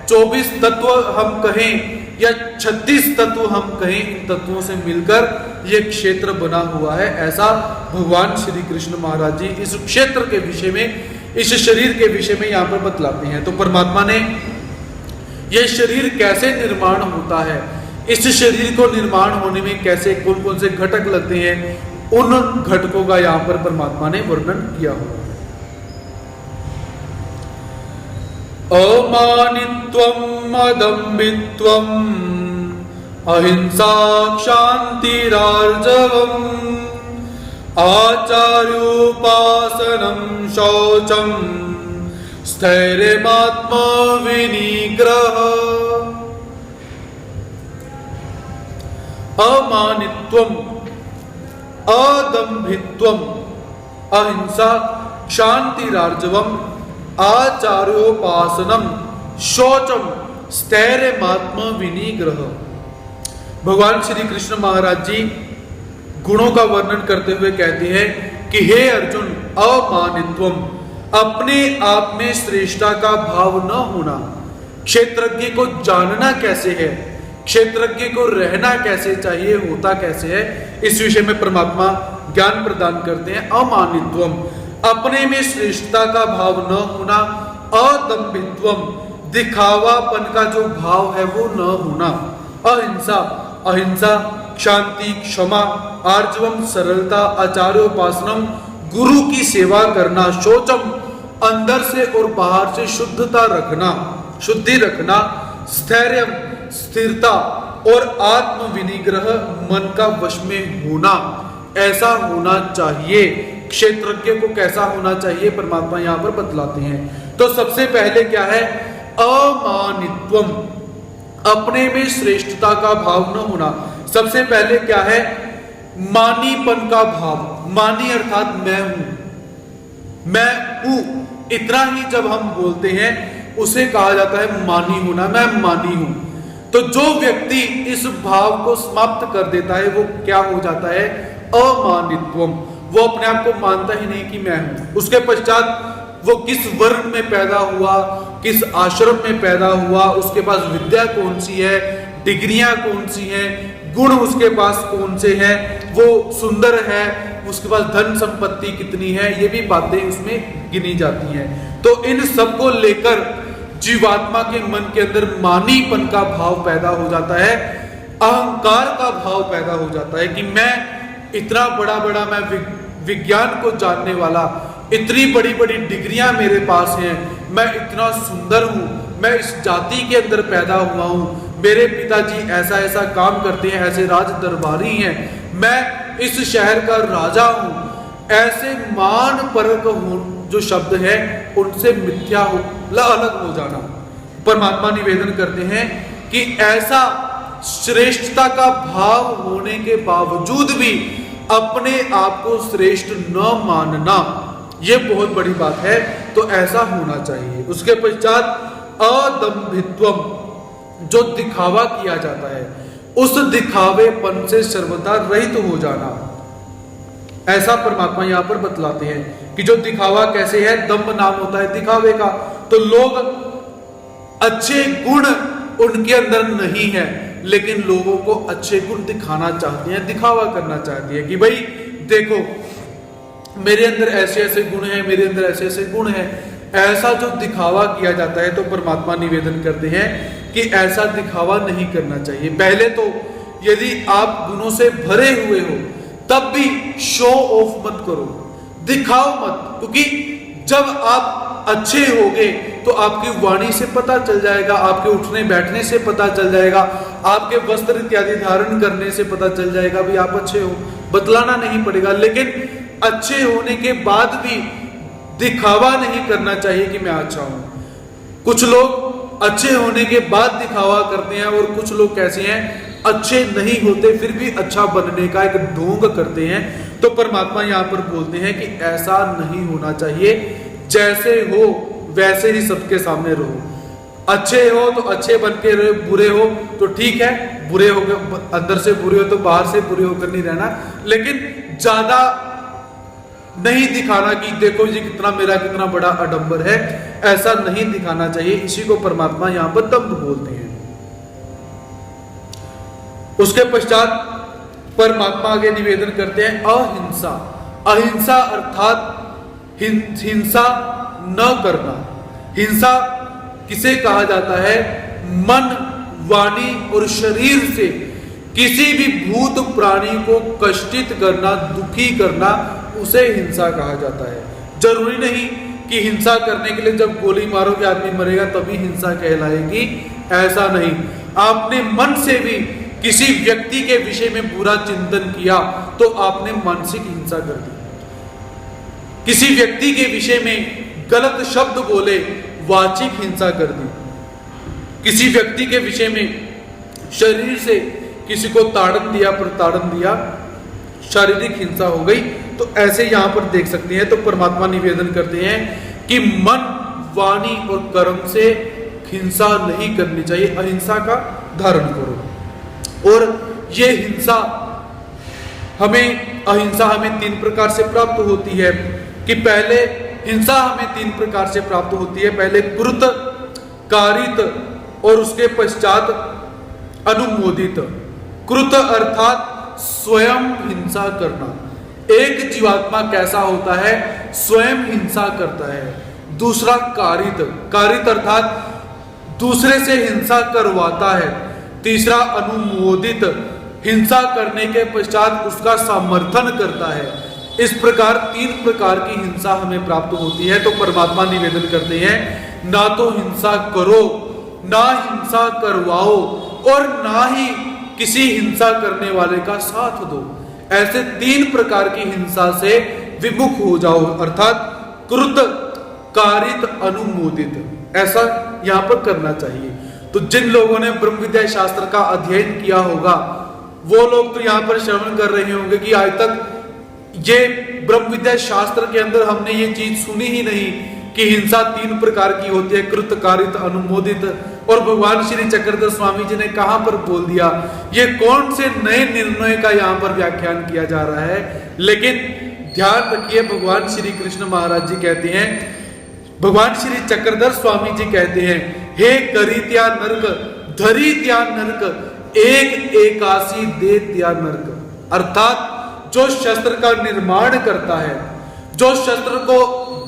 Speaker 1: 24 तत्व हम कहें या 36 तत्व हम कहें, इन तत्वों से मिलकर ये क्षेत्र बना हुआ है। ऐसा भगवान श्री कृष्ण महाराज जी इस क्षेत्र के विषय में, इस शरीर के विषय में यहाँ पर बतलाते हैं। तो परमात्मा ने ये शरीर कैसे निर्माण होता है, इस शरीर को निर्माण होने में कैसे कौन कौन से घटक लगते हैं, उन घटकों का यहाँ पर परमात्मा ने वर्णन किया हुआ है। अमानित्वम् अदम्भित्वम् अहिंसा क्षान्तिरार्जवम् आचार्योपासनं शौचम् स्थैर्यमात्मविनिग्रह। अमानित्वम् अदम्भित्वम् अहिंसा क्षान्तिरार्जवम् आचार्योपासनम शौचम स्थैर्यमात्म विनिग्रह। भगवान श्री कृष्ण महाराज जी गुणों का वर्णन करते हुए कहते हैं कि हे अर्जुन, अमानित्वम, अपने आप में श्रेष्ठता का भाव न होना, क्षेत्रज्ञ को जानना कैसे है, क्षेत्रज्ञ को रहना कैसे चाहिए, होता कैसे है, इस विषय में परमात्मा ज्ञान प्रदान करते हैं। अमानित्वम, अपने में श्रेष्ठता का भाव न होना। अदम्भित्वम, दिखावापन का जो भाव है वो न होना। अहिंसा, अहिंसा, शांति, क्षमा, आर्जवम, सरलता, आचार्योपासनम, गुरु की सेवा करना। शौचम, अंदर से और बाहर से शुद्धता रखना, शुद्धि रखना। स्थैर्यम, स्थिरता और आत्म विनिग्रह, मन का वश में होना। ऐसा होना चाहिए। क्षेत्रज्ञ को कैसा होना चाहिए परमात्मा यहां पर बतलाते हैं। तो सबसे पहले क्या है? अमानित्वम, अपने में श्रेष्ठता का भाव न होना। सबसे पहले क्या है? मानीपन का भाव। मानी अर्थात मैं हूं, मैं हूं, इतना ही जब हम बोलते हैं उसे कहा जाता है मानी होना। मैं मानी हूं। तो जो व्यक्ति इस भाव को समाप्त कर देता है वो क्या हो जाता है? अमानित्वम, वो अपने आप को मानता ही नहीं कि मैं हूं। उसके पश्चात वो किस वर्ण में पैदा हुआ, किस आश्रम में पैदा हुआ, उसके पास विद्या कौन सी है, डिग्रियां कौन सी हैं, गुण उसके पास कौन से हैं, वो सुंदर है, उसके पास धन संपत्ति कितनी है, ये भी बातें उसमें गिनी जाती हैं। तो इन सब को लेकर जीवात्मा के मन के अंदर मानीपन का भाव पैदा हो जाता है, अहंकार का भाव पैदा हो जाता है कि मैं इतना बड़ा बड़ा, मैं विज्ञान को जानने वाला, इतनी बड़ी बड़ी डिग्रियां मेरे पास हैं, मैं इतना सुंदर हूं, मैं इस जाति के अंदर पैदा हुआ हूं, मेरे पिताजी ऐसा ऐसा काम करते हैं, ऐसे राज दरबारी हैं, मैं इस शहर का राजा हूं। ऐसे मान परक जो शब्द है उनसे मिथ्या हो, अलग हो जाना। परमात्मा निवेदन करते हैं कि ऐसा श्रेष्ठता का भाव होने के बावजूद भी अपने आप को श्रेष्ठ न मानना, यह बहुत बड़ी बात है। तो ऐसा होना चाहिए। उसके पश्चात अदम्भित्वम, जो दिखावा किया जाता है उस दिखावेपन से सर्वदा रहित हो जाना, ऐसा परमात्मा यहां पर बतलाते हैं कि जो दिखावा कैसे है, दंभ नाम होता है दिखावे का। तो लोग अच्छे गुण उनके अंदर नहीं है, लेकिन लोगों को अच्छे गुण दिखाना चाहते हैं, दिखावा करना चाहते हैं कि भाई देखो मेरे अंदर ऐसे ऐसे गुण हैं, मेरे अंदर ऐसे ऐसे गुण हैं। ऐसा जो दिखावा किया जाता है तो परमात्मा निवेदन करते हैं कि ऐसा दिखावा नहीं करना चाहिए। पहले तो यदि आप गुणों से भरे हुए हो तब भी शो ऑफ मत करो, दिखाओ मत, क्योंकि जब आप अच्छे होगे तो आपकी वाणी से पता चल जाएगा, आपके उठने बैठने से पता चल जाएगा, आपके वस्त्र इत्यादि धारण करने से पता चल जाएगा भी आप अच्छे हो, बतलाना नहीं पड़ेगा। लेकिन अच्छे होने के बाद भी दिखावा नहीं करना चाहिए कि मैं अच्छा हूं। कुछ लोग अच्छे होने के बाद दिखावा करते हैं और कुछ लोग कैसे हैं, अच्छे नहीं होते फिर भी अच्छा बनने का एक ढोंग करते हैं। तो परमात्मा यहां पर बोलते हैं कि ऐसा नहीं होना चाहिए। जैसे हो वैसे ही सबके सामने रहो। अच्छे हो तो अच्छे बन के रहो, बुरे हो तो ठीक है, बुरे होकर अंदर से बुरे हो तो बाहर से बुरे होकर नहीं रहना, लेकिन ज्यादा नहीं दिखाना कि देखो ये कितना मेरा कितना बड़ा आडंबर है, ऐसा नहीं दिखाना चाहिए। इसी को परमात्मा यहां पर दंभ बोलते हैं। उसके पश्चात परमात्मा आगे निवेदन करते हैं अहिंसा। अहिंसा अर्थात हिंसा न करना। हिंसा किसे कहा जाता है? मन, वाणी और शरीर से किसी भी भूत प्राणी को कष्टित करना, दुखी करना, उसे हिंसा कहा जाता है। जरूरी नहीं कि हिंसा करने के लिए जब गोली मारोगे आदमी मरेगा तभी हिंसा कहलाएगी, ऐसा नहीं। आपने मन से भी किसी व्यक्ति के विषय में बुरा चिंतन किया तो आपने मानसिक हिंसा कर दी। किसी व्यक्ति के विषय में गलत शब्द बोले, वाचिक हिंसा कर दी। किसी व्यक्ति के विषय में शरीर से किसी को ताड़न दिया, प्रताड़न दिया, शारीरिक हिंसा हो गई। तो ऐसे यहां पर देख सकते हैं। तो परमात्मा निवेदन करते हैं कि मन, वाणी और कर्म से हिंसा नहीं करनी चाहिए, अहिंसा का धारण करो। और ये हिंसा अहिंसा हमें 3 प्रकार से प्राप्त होती है। कि पहले हिंसा हमें 3 प्रकार से प्राप्त होती है। पहले कृत, कारित और उसके पश्चात अनुमोदित। कृत अर्थात स्वयं हिंसा करना, एक जीवात्मा कैसा होता है, स्वयं हिंसा करता है। दूसरा कारित, कारित अर्थात दूसरे से हिंसा करवाता है। तीसरा अनुमोदित, हिंसा करने के पश्चात उसका समर्थन करता है। इस प्रकार 3 प्रकार की हिंसा हमें प्राप्त होती है। तो परमात्मा निवेदन करते हैं, ना तो हिंसा करो, ना हिंसा करवाओ, और ना ही किसी हिंसा करने वाले का साथ दो। ऐसे 3 प्रकार की हिंसा से विमुख हो जाओ, अर्थात क्रुद्ध, कारित, अनुमोदित, ऐसा यहां पर करना चाहिए। तो जिन लोगों ने ब्रह्म विद्या शास्त्र का अध्ययन किया होगा वो लोग तो यहां पर श्रवण कर रहे होंगे कि आज तक ये ब्रह्म विद्या शास्त्र के अंदर हमने ये चीज सुनी ही नहीं कि हिंसा 3 प्रकार की होती है, कृत, कारित, अनुमोदित। और भगवान श्री चक्रधर स्वामी जी ने कहां पर बोल दिया, ये कौन से नए निर्णय का यहां पर व्याख्यान किया जा रहा है। लेकिन ध्यान रखिए, भगवान श्री कृष्ण महाराज जी कहते हैं, भगवान श्री चक्रधर स्वामी जी कहते हैं, हे करित्या नरक, धरित्या नरक, एक एकासी देत्या नरक। अर्थात जो शस्त्र का निर्माण करता है, जो शस्त्र को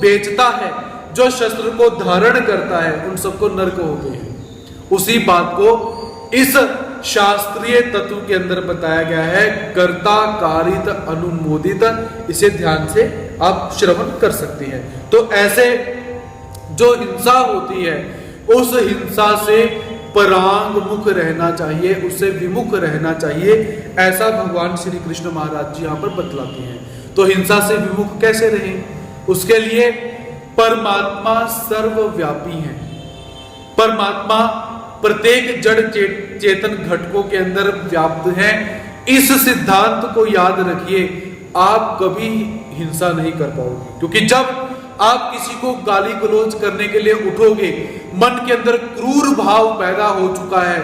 Speaker 1: बेचता है, जो शस्त्र को धारण करता है, उन सबको नरक होते हैं। उसी बात को इस शास्त्रीय तत्व के अंदर बताया गया है, कर्ता, कारित, अनुमोदित। इसे ध्यान से आप श्रवण कर सकते हैं। तो ऐसे जो हिंसा होती है उस हिंसा से परांग मुख रहना चाहिए, उससे विमुख रहना चाहिए, ऐसा भगवान श्री कृष्ण महाराज जी यहां पर बतलाते हैं। तो हिंसा से विमुख कैसे रहें, उसके लिए परमात्मा सर्वव्यापी है। परमात्मा प्रत्येक जड़ चेतन घटकों के अंदर व्याप्त है। इस सिद्धांत को याद रखिए, आप कभी हिंसा नहीं कर पाओगे। क्योंकि जब आप किसी को गाली गलौज करने के लिए उठोगे, मन के अंदर क्रूर भाव पैदा हो चुका है,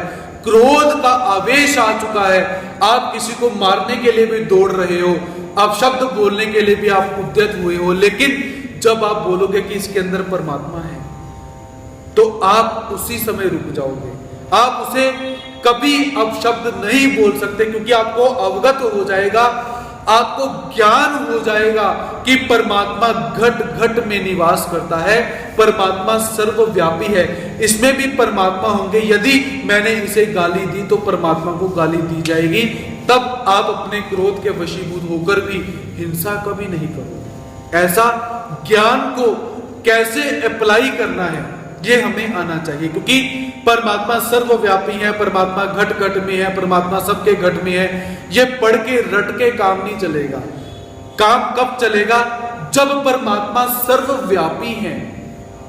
Speaker 1: क्रोध का आवेश आ चुका है, आप किसी को मारने के लिए भी दौड़ रहे हो, आप शब्द बोलने के लिए भी आप उद्यत हुए हो। लेकिन जब आप बोलोगे कि इसके अंदर परमात्मा है, तो आप उसी समय रुक जाओगे। आप उसे कभी अब शब्द नहीं बोल सकते, क्योंकि आपको अवगत हो जाएगा, आपको ज्ञान हो जाएगा कि परमात्मा घट घट में निवास करता है, परमात्मा सर्वव्यापी है, इसमें भी परमात्मा होंगे। यदि मैंने इसे गाली दी तो परमात्मा को गाली दी जाएगी। तब आप अपने क्रोध के वशीभूत होकर भी हिंसा कभी नहीं करोगे। ऐसा ज्ञान को कैसे अप्लाई करना है ये हमें आना चाहिए, क्योंकि परमात्मा सर्वव्यापी है, परमात्मा घट घट में है, परमात्मा सबके घट में है। ये पढ़ के रट के काम नहीं चलेगा। काम कब चलेगा, जब परमात्मा सर्वव्यापी है।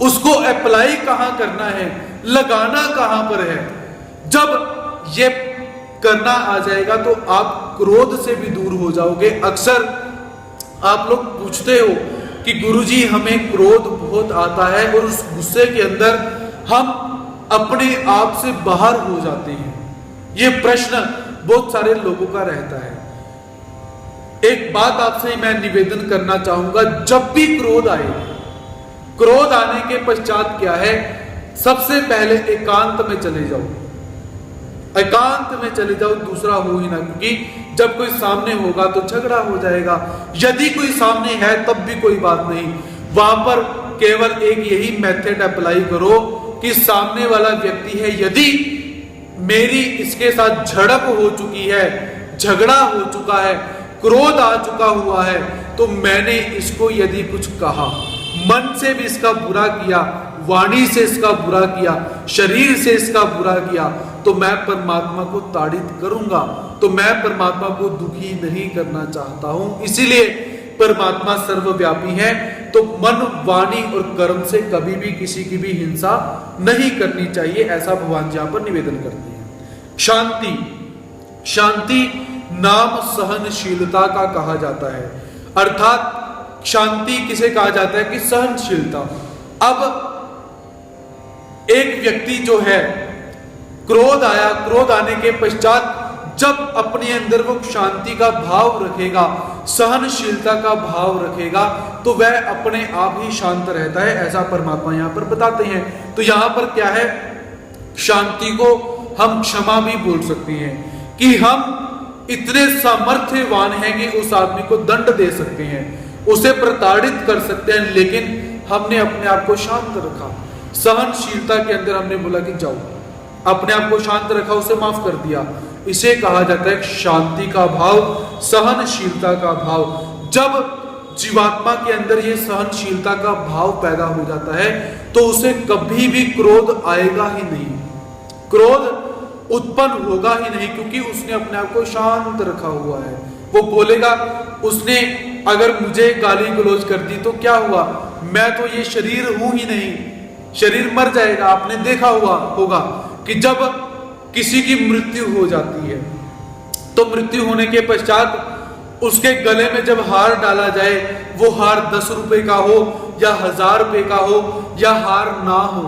Speaker 1: उसको अप्लाई कहां करना है, लगाना कहां पर है। जब ये करना आ जाएगा तो आप क्रोध से भी दूर हो जाओगे। अक्सर आप लोग पूछते हो कि गुरुजी हमें क्रोध बहुत आता है और उस गुस्से के अंदर हम अपने आप से बाहर हो जाते हैं। ये प्रश्न बहुत सारे लोगों का रहता है। एक बात आपसे मैं निवेदन करना चाहूंगा, जब भी क्रोध आए, क्रोध आने के पश्चात क्या है, सबसे पहले एकांत में चले जाओ, एकांत में चले जाओ, दूसरा हो ही ना। क्योंकि जब कोई सामने होगा तो झगड़ा हो जाएगा, यदि कोई सामने है तब भी कोई बात नहीं। वहां पर केवल एक यही मेथड अप्लाई करो कि सामने वाला व्यक्ति है, यदि मेरी इसके साथ झड़प हो चुकी है, झगड़ा हो चुका है, क्रोध आ चुका हुआ है, तो मैंने इसको यदि कुछ कहा, मन से भी इसका बुरा किया, वाणी से इसका बुरा किया, शरीर से इसका बुरा किया, तो मैं परमात्मा को ताड़ित करूंगा। तो मैं परमात्मा को दुखी नहीं करना चाहता हूं। इसीलिए परमात्मा सर्वव्यापी है, तो मन, वाणी और कर्म से कभी भी किसी की भी हिंसा नहीं करनी चाहिए, ऐसा भगवान जी यहां पर निवेदन करते हैं। शांति, शांति नाम सहनशीलता का कहा जाता है। अर्थात शांति किसे कहा जाता है कि सहनशीलता। अब एक व्यक्ति जो है, क्रोध आया, क्रोध आने के पश्चात जब अपने अंदर वो शांति का भाव रखेगा, सहनशीलता का भाव रखेगा, तो वह अपने आप ही शांत रहता है, ऐसा परमात्मा यहां पर बताते हैं। तो यहां पर क्या है, शांति को हम क्षमा भी बोल सकते हैं कि हम इतने सामर्थ्यवान हैं कि उस आदमी को दंड दे सकते हैं, उसे प्रताड़ित कर सकते हैं, लेकिन हमने अपने आप को शांत रखा। सहनशीलता के अंदर हमने बोला कि जाओ, अपने आप को शांत रखा, उसे माफ कर दिया। इसे कहा जाता है शांति का भाव, सहनशीलता का भाव। जब जीवात्मा के अंदर ये सहनशीलता का भाव पैदा हो जाता है तो उसे कभी भी क्रोध आएगा ही नहीं, क्रोध उत्पन्न होगा ही नहीं, क्योंकि उसने अपने आप को शांत रखा हुआ है। वो बोलेगा, उसने अगर मुझे गाली गलौज कर दी तो क्या हुआ, मैं तो ये शरीर हूं ही नहीं, शरीर मर जाएगा। आपने देखा हुआ होगा कि जब किसी की मृत्यु हो जाती है तो मृत्यु होने के पश्चात उसके गले में जब हार डाला जाए, वो हार 10 रुपए का हो या 1000 रुपए का हो या हार ना हो,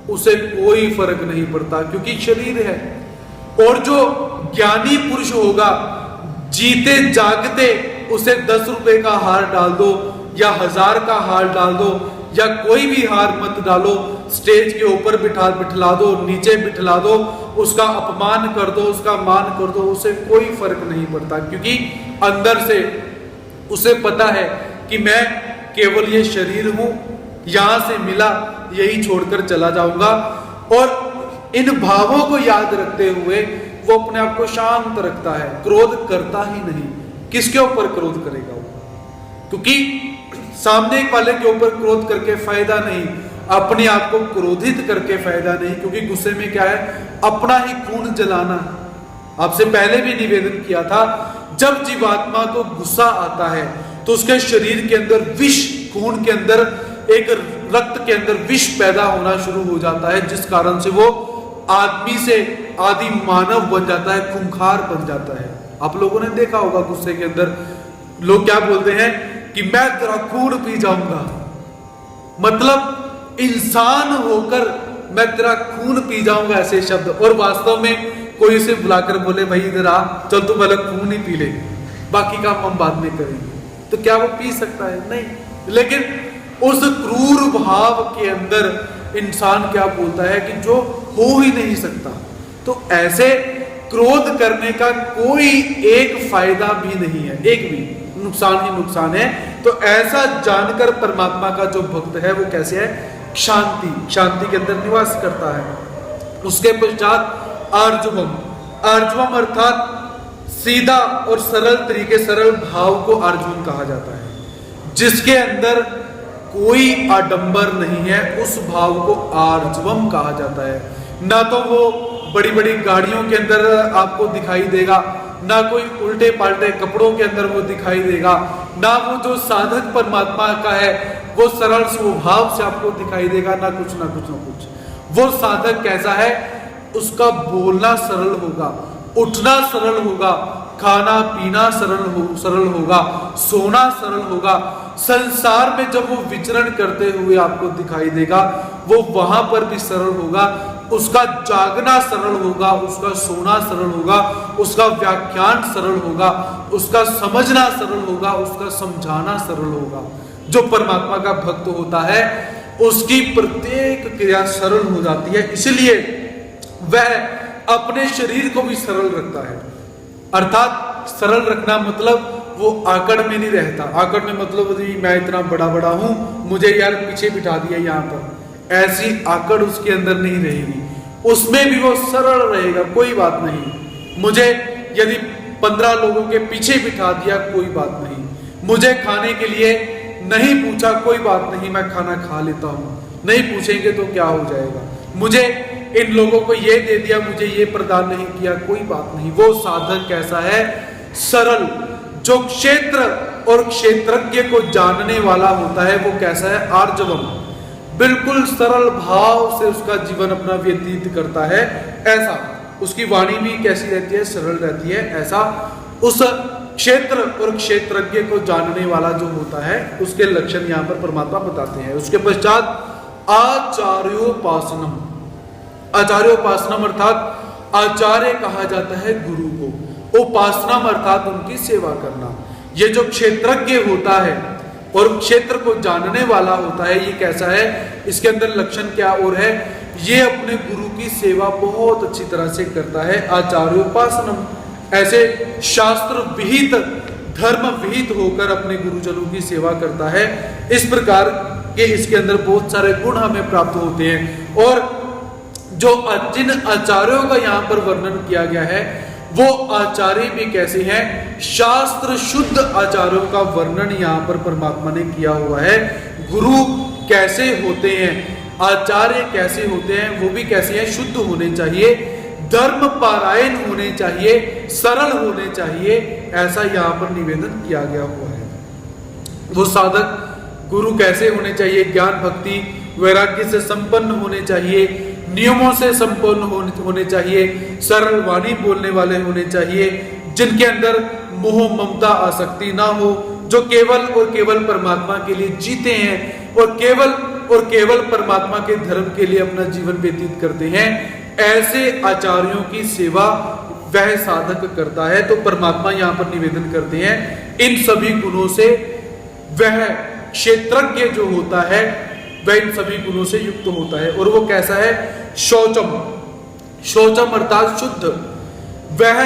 Speaker 1: उसे कोई फर्क नहीं पड़ता, क्योंकि शरीर है। और जो ज्ञानी पुरुष होगा, जीते जागते उसे 10 रुपए का हार डाल दो या 1000 का हार डाल दो या कोई भी हार मत डालो, स्टेज के ऊपर बिठला दो, नीचे बिठला दो, उसका अपमान कर दो, उसका मान कर दो, उसे कोई फर्क नहीं पड़ता, क्योंकि अंदर से उसे पता है कि मैं केवल ये शरीर हूं, यहां से मिला यही छोड़कर चला जाऊंगा। और इन भावों को याद रखते हुए वो अपने आप को शांत रखता है, क्रोध करता ही नहीं। किसके ऊपर क्रोध करेगा वो, क्योंकि सामने वाले के ऊपर क्रोध करके फायदा नहीं, अपने आप को क्रोधित करके फायदा नहीं, क्योंकि गुस्से में क्या है, अपना ही खून जलाना। आपसे पहले भी निवेदन किया था, जब जीवात्मा को गुस्सा आता है तो उसके शरीर के अंदर विष, खून के अंदर, एक रक्त के अंदर विष पैदा होना शुरू हो जाता है, जिस कारण से वो आदमी से आदि मानव बन जाता है, खूंखार बन जाता है। आप लोगों ने देखा होगा गुस्से के अंदर लोग क्या बोलते हैं कि मैं तेरा खून पी जाऊंगा, मतलब इंसान होकर मैं तेरा खून पी जाऊंगा, ऐसे शब्द। और वास्तव में कोई उसे बुलाकर बोले, भाई इधर आ, चल तू पहले खून ही पी ले, बाकी काम हम बाद में करेंगे, तो क्या वो पी सकता है? नहीं। लेकिन उस क्रूर भाव के अंदर इंसान क्या बोलता है कि जो हो ही नहीं सकता। तो ऐसे क्रोध करने का कोई एक फायदा भी नहीं है, एक भी, नुकसान ही नुकसान है। तो ऐसा जानकर परमात्मा का जो भक्त है वो कैसे है, शांति, शांति के अंदर निवास करता है। उसके पश्चात आर्जवम, आर्जवम अर्थात सीधा और सरल तरीके, सरल भाव को आर्जवम कहा जाता है। जिसके अंदर कोई आडंबर नहीं है, उस भाव को आर्जवम कहा जाता है। ना तो वो बड़ी बड़ी गाड़ियों के अंदर आपको दिखाई देगा, ना कोई उल्टे पाल्टे कपड़ों के अंदर वो दिखाई देगा, ना वो जो साधक परमात्मा का है वो सरल स्वभाव से आपको दिखाई देगा, ना कुछ ना कुछ ना कुछ। वो साधक कैसा है, उसका बोलना सरल होगा, उठना सरल होगा, खाना पीना सरल होगा, सोना सरल होगा। संसार में जब वो विचरण करते हुए आपको दिखाई देगा, वो वहां पर भी सरल होगा, उसका जागना सरल होगा, उसका सोना सरल होगा, उसका व्याख्यान सरल होगा, उसका समझना सरल होगा, उसका समझाना सरल होगा। जो परमात्मा का भक्त होता है उसकी प्रत्येक क्रिया सरल हो जाती है, इसलिए वह अपने शरीर को भी सरल रखता है। अर्थात सरल रखना मतलब वो आकड़ में नहीं रहता। आकड़ में मतलब मैं इतना बड़ा बड़ा हूं, मुझे यार पीछे बिठा दिया यहाँ पर, ऐसी आकड़ उसके अंदर नहीं रहेगी। उसमें भी वो सरल रहेगा, कोई बात नहीं। मुझे यदि 15 लोगों के पीछे बिठा दिया, कोई बात नहीं। मुझे खाने के लिए नहीं पूछा, कोई बात नहीं, मैं खाना खा लेता हूँ। नहीं पूछेंगे तो क्या हो जाएगा। मुझे इन लोगों को ये दे दिया, मुझे ये प्रदान नहीं किया, कोई बात नहीं। वो साधक कैसा है, सरल। जो क्षेत्र और क्षेत्रज्ञ को जानने वाला होता है वो कैसा है, आर्जवम, बिल्कुल सरल भाव से उसका जीवन अपना व्यतीत करता है। ऐसा उसकी वाणी भी कैसी रहती है, सरल रहती है। ऐसा उस क्षेत्र और क्षेत्रज्ञ को जानने वाला जो होता है, उसके लक्षण यहाँ पर परमात्मा बताते हैं। उसके पश्चात आचार्योपासनम, आचार्योपासनम अर्थात आचार्य कहा जाता है गुरु को, उपासना अर्थात उनकी सेवा करना। ये जो क्षेत्रज्ञ होता है और क्षेत्र को जानने वाला होता है, ये कैसा है, इसके अंदर लक्षण क्या और है, ये अपने गुरु की सेवा बहुत अच्छी तरह से करता है। आचार्योपासनम, ऐसे शास्त्र विहित, धर्म विहित होकर अपने गुरुजनों की सेवा करता है। इस प्रकार के इसके अंदर बहुत सारे गुण हमें प्राप्त होते हैं। और जो जिन आचार्यों का यहाँ पर वर्णन किया गया है वो आचार्य भी कैसे हैं, शास्त्र शुद्ध आचार्यों का वर्णन यहाँ पर परमात्मा ने किया हुआ है। गुरु कैसे होते हैं, आचार्य कैसे होते हैं, वो भी कैसे हैं, शुद्ध होने चाहिए, धर्म पारायण होने चाहिए, सरल होने चाहिए, ऐसा यहाँ पर निवेदन किया गया हुआ है। वो साधक गुरु कैसे होने चाहिए, ज्ञान भक्ति वैराग्य से संपन्न होने चाहिए, नियमों से संपन्न होने चाहिए, सरल वाणी बोलने वाले होने चाहिए, जिनके अंदर मोह ममता आसक्ति ना हो, जो केवल और केवल परमात्मा के लिए जीते हैं और केवल परमात्मा के धर्म के लिए अपना जीवन व्यतीत करते हैं। ऐसे आचार्यों की सेवा वह साधक करता है। तो परमात्मा यहाँ पर निवेदन करते हैं इन सभी गुणों से वह क्षेत्रज्ञ जो होता है वह इन सभी गुणों से युक्त होता है। और वो कैसा है, शौचम अर्थात शुद्ध, वह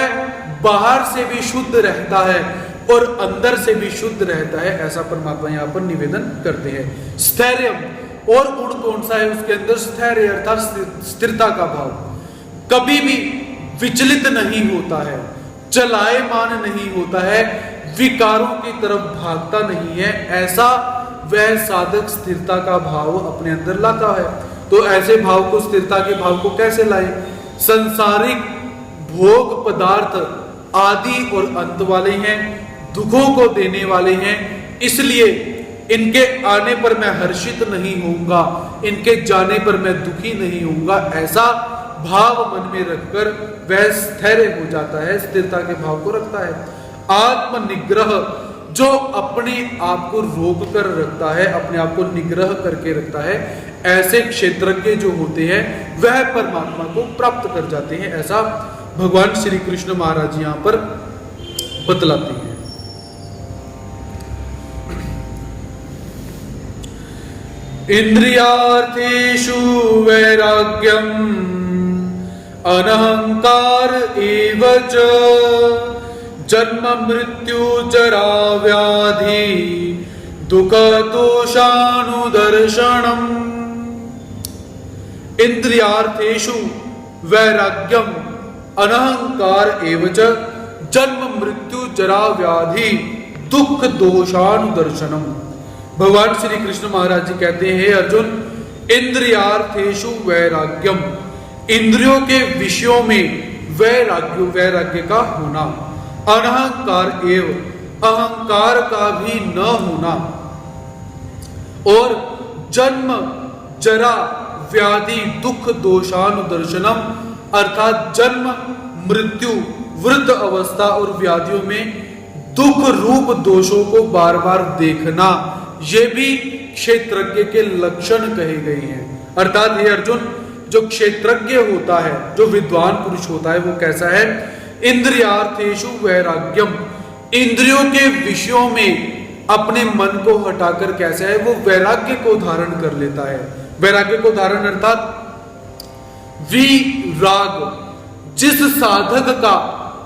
Speaker 1: बाहर से भी शुद्ध रहता है और अंदर से भी शुद्ध रहता है, ऐसा परमात्मा यहाँ पर निवेदन करते हैं। स्थैर्यम, और गुण कौन सा है उसके अंदर, स्थैर्य अर्थात स्थिरता का भाव, कभी भी विचलित नहीं होता है, चलायमान नहीं होता है, विकारों की तरफ भागता नहीं है, ऐसा वह साधक स्थिरता का भाव अपने अंदर लाता है। तो ऐसे भाव को, स्थिरता के भाव को कैसे लाए, संसारिक भोग पदार्थ आदि और अंत वाले हैं, दुखों को देने वाले हैं, इसलिए इनके आने पर मैं हर्षित नहीं होऊंगा, इनके जाने पर मैं दुखी नहीं होऊंगा, ऐसा भाव मन में रखकर वह स्थैर्य हो जाता है, स्थिरता के भाव को रखता है। आत्म निग्रह, जो अपने आप को रोक कर रखता है, अपने आप को निग्रह करके रखता है, ऐसे क्षेत्रज्ञ जो होते हैं वह परमात्मा को प्राप्त कर जाते हैं, ऐसा भगवान श्री कृष्ण महाराज यहाँ पर बतलाते हैं। इंद्रियार्थेषु वैराग्यम अनहंकार एव च जन्म मृत्यु जरा व्याधि दुख दोषानुदर्शनम। इंद्रियार्थेषु वैराग्यम अनहंकार एव च जन्म मृत्यु जरा व्याधि दुख दोषानुदर्शनम। भगवान श्री कृष्ण महाराज जी कहते हैं, अर्जुन, इंद्रियार्थेषु वैराग्यम, इंद्रियों के विषयों में वैराग्य का होना, अनहंकार एव, अहंकार का भी न होना, और जन्म जरा व्याधि दुख दोषानुदर्शनम, अर्थात जन्म मृत्यु वृद्ध अवस्था और व्याधियों में दुख रूप दोषों को बार बार देखना, ये भी क्षेत्रज्ञ के लक्षण कहे गए हैं। अर्थात हे अर्जुन, जो क्षेत्रज्ञ होता है, जो विद्वान पुरुष होता है, वो कैसा है, इंद्रियार्थेषु वैराग्यम, इंद्रियों के विषयों में अपने मन को हटाकर कैसा है, वो वैराग्य को धारण कर लेता है। वैराग्य को धारण अर्थात विराग, जिस साधक का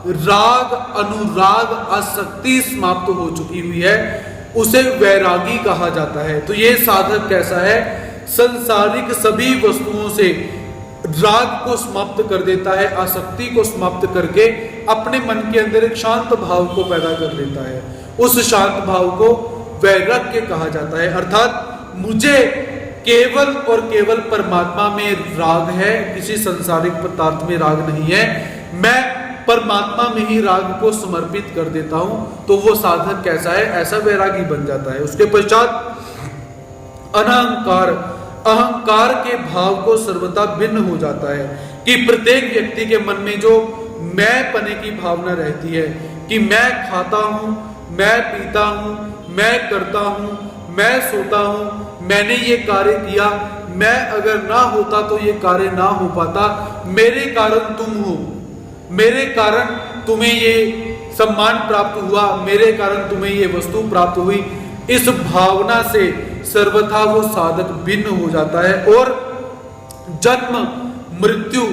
Speaker 1: राग अनुराग आसक्ति समाप्त हो चुकी हुई है उसे वैरागी कहा जाता है। तो ये साधक कैसा है, संसारिक सभी वस्तुओं से राग को समाप्त कर देता है, आसक्ति को समाप्त करके अपने मन के अंदर एक शांत भाव को पैदा कर लेता है, उस शांत भाव को वैराग्य कहा जाता है। अर्थात मुझे केवल और केवल परमात्मा में राग है, किसी संसारिक पदार्थ में राग नहीं है, मैं परमात्मा में ही राग को समर्पित कर देता हूं, तो वो साधक कैसा है, ऐसा वैरागी बन जाता है। उसके पश्चात अनहंकार, अहंकार के भाव को सर्वथा भिन्न हो जाता है कि प्रत्येक व्यक्ति के मन में जो मैं पने की भावना रहती है कि मैं खाता हूं, मैं पीता हूं, मैं करता हूं, मैं सोता हूं, मैंने ये कार्य किया, मैं अगर ना होता तो ये कार्य ना हो पाता, मेरे कारण तुम हो, मेरे कारण तुम्हें ये सम्मान प्राप्त हुआ, मेरे कारण तुम्हें ये वस्तु प्राप्त हुई, इस भावना से सर्वथा वो साधक भिन्न हो जाता है और जन्म मृत्यु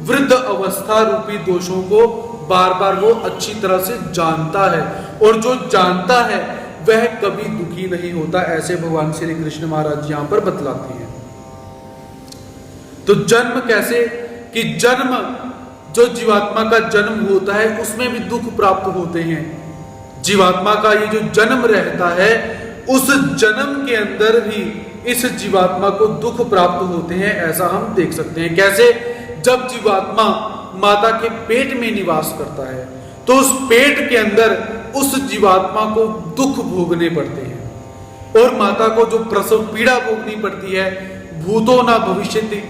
Speaker 1: वृद्ध अवस्था रूपी दोषों को बार बार वो अच्छी तरह से जानता है, और जो जानता है वह कभी दुखी नहीं होता, ऐसे भगवान श्री कृष्ण महाराज यहां पर बतलाते हैं। तो जन्म कैसे, कि जन्म जो जीवात्मा का जन्म होता है उसमें भी दुख प्राप्त होते हैं। जीवात्मा का ये जो जन्म रहता है उस जन्म के अंदर भी इस जीवात्मा को दुख प्राप्त होते हैं, ऐसा हम देख सकते हैं। कैसे, जब जीवात्मा माता के पेट में निवास करता है तो उस पेट के अंदर उस जीवात्मा को दुख भोगने पड़ते हैं, और माता को जो प्रसव पीड़ा भोगनी पड़ती है, भूतो न भविष्यति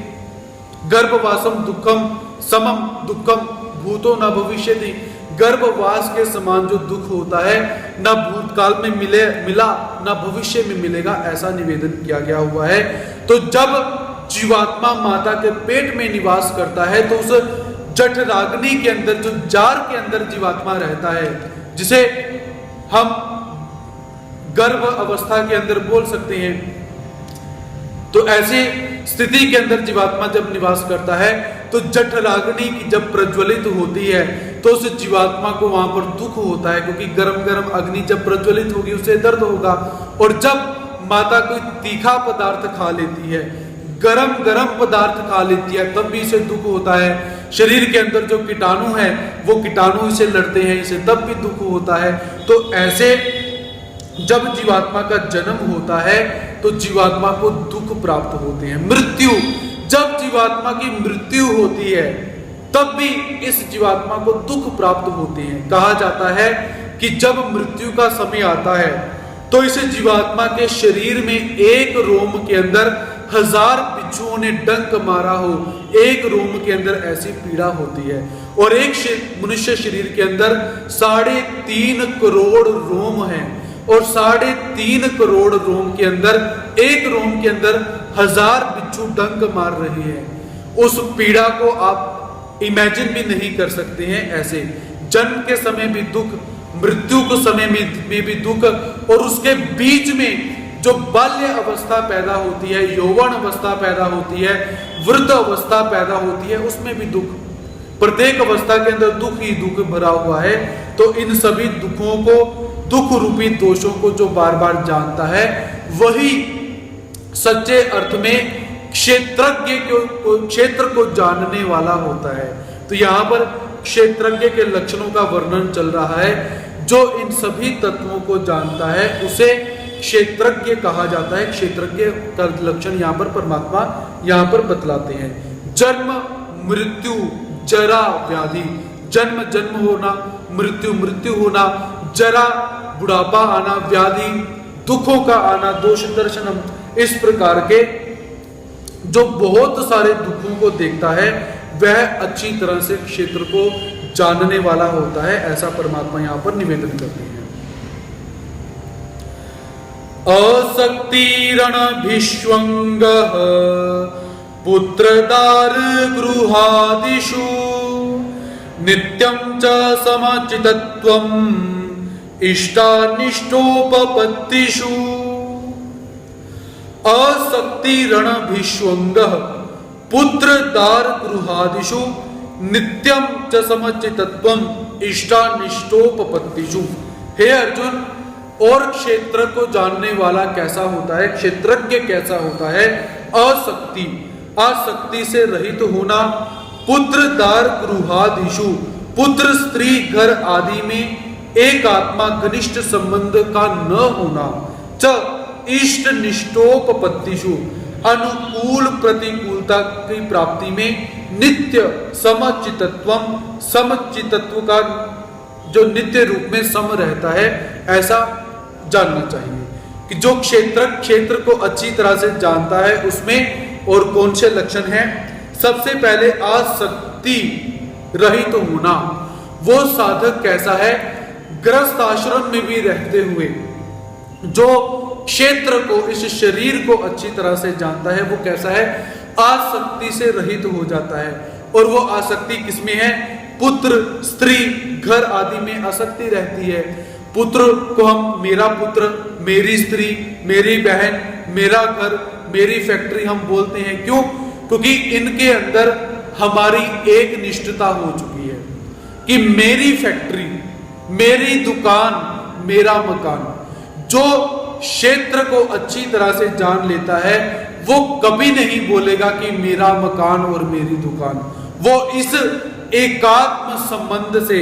Speaker 1: गर्भवासम दुखम समम दुखम भूतो न भविष्यति, गर्भवास के समान जो दुख होता है न भूतकाल में मिला न भविष्य में मिलेगा, ऐसा निवेदन किया गया हुआ है। तो जब जीवात्मा माता के पेट में निवास करता है तो उस जठराग्नि के अंदर, जो जार के अंदर जीवात्मा रहता है, जिसे हम गर्भ अवस्था के अंदर बोल सकते हैं, तो ऐसी स्थिति के अंदर जीवात्मा जब निवास करता है तो जठराग्नि की जब प्रज्वलित होती है तो उस जीवात्मा को वहां पर दुख होता है, क्योंकि गरम गरम अग्नि जब प्रज्वलित होगी उसे दर्द होगा। और जब माता कोई तीखा पदार्थ खा लेती है, गरम गरम पदार्थ खा लेती है, तब भी इसे दुख होता है। शरीर के अंदर जो कीटाणु है वो कीटाणु इसे लड़ते हैं, इसे तब भी दुख होता है। तो ऐसे जब जीवात्मा का जन्म होता है तो जीवात्मा को दुख प्राप्त होते हैं। मृत्यु, जब जीवात्मा की मृत्यु होती है तब भी इस जीवात्मा को दुख प्राप्त होते हैं। कहा जाता है कि जब मृत्यु का समय आता है तो इस जीवात्मा के शरीर में एक रोम के अंदर 1000 बिच्छुओं ने डंक मारा हो, एक रोम के अंदर ऐसी पीड़ा होती है। और एक मनुष्य शरीर के अंदर 3.5 करोड़ रोम हैं, और 3.5 करोड़ रोम के अंदर एक रोम के अंदर 1000 बिच्छू डंक मार रहे हैं। उस पीड़ा को आप इमेजिन भी नहीं कर सकते हैं। ऐसे जन्म के समय भी दुख, मृत्यु के समय में भी दुख, और उसके बीच में जो बाल्य अवस्था पैदा होती है, यौवन अवस्था पैदा होती है, वृद्ध अवस्था पैदा होती है, उसमें भी दुख। प्रत्येक अवस्था के अंदर दुख ही दुख भरा हुआ है। तो इन सभी दुखों को, दुख रूपी दोषों को जो बार बार जानता है वही सच्चे अर्थ में क्षेत्रज्ञ क्षेत्र को जानने वाला होता है। तो यहाँ पर क्षेत्रज्ञ के लक्षणों का वर्णन चल रहा है। जो इन सभी तत्वों को जानता है उसे क्षेत्रज्ञ कहा जाता है। क्षेत्रज्ञ का लक्षण यहाँ पर परमात्मा यहाँ पर बतलाते हैं। जन्म मृत्यु जरा व्याधि, जन्म जन्म होना, मृत्यु मृत्यु होना, जरा बुढ़ापा आना, व्याधि दुखों का आना, दोष दर्शनम, इस प्रकार के जो बहुत सारे दुखों को देखता है वह अच्छी तरह से क्षेत्र को जानने वाला होता है, ऐसा परमात्मा यहाँ पर निवेदन करते हैं। असक्तिरणभिष्वङ्गः पुत्रदार गृहादिषु नित्यं च समचितत्वम् इष्टानिष्टोपपत्तिषु। असक्तिरणभिष्वङ्गः पुत्रदार गृहादिषु नित्यं च समचितत्वम् इष्टानिष्टोपपत्तिषु। हे अर्जुन, और क्षेत्र को जानने वाला कैसा होता है, क्षेत्रज्ञ कैसा होता है? असक्ति, आसक्ति से रहित होना, पुत्र दार गृहादिषु, पुत्र स्त्री घर आदि में एक आत्मा घनिष्ठ संबंध का न होना, च इष्ट निष्ठोपपत्तिषु, अनुकूल प्रतिकूलता की प्राप्ति में, नित्य समचितत्वम, समचितत्व का जो नित्य रूप में सम रहता है, ऐसा जानना चाहिए। कि जो क्षेत्र को अच्छी तरह से जानता है उसमें और कौन से लक्षण हैं? सबसे पहले आसक्ति रहित तो होना। वो साधक कैसा है? गृहस्थ आश्रम में भी रहते हुए जो क्षेत्र को, इस शरीर को अच्छी तरह से जानता है, वो कैसा है? आसक्ति से रहित हो जाता है। और वो आसक्ति किसमें है? पुत्र स्त्री घर आदि में आसक्ति रहती है। पुत्र को हम मेरा पुत्र, मेरी स्त्री, मेरी बहन, मेरा घर, मेरी फैक्ट्री हम बोलते हैं। क्यों? क्योंकि इनके अंदर हमारी एक निष्ठता हो चुकी है। कि मेरी फैक्ट्री, मेरी दुकान, मेरा मकान। जो क्षेत्र को अच्छी तरह से जान लेता है वो कभी नहीं बोलेगा कि मेरा मकान और मेरी दुकान। वो इस एकात्म संबंध से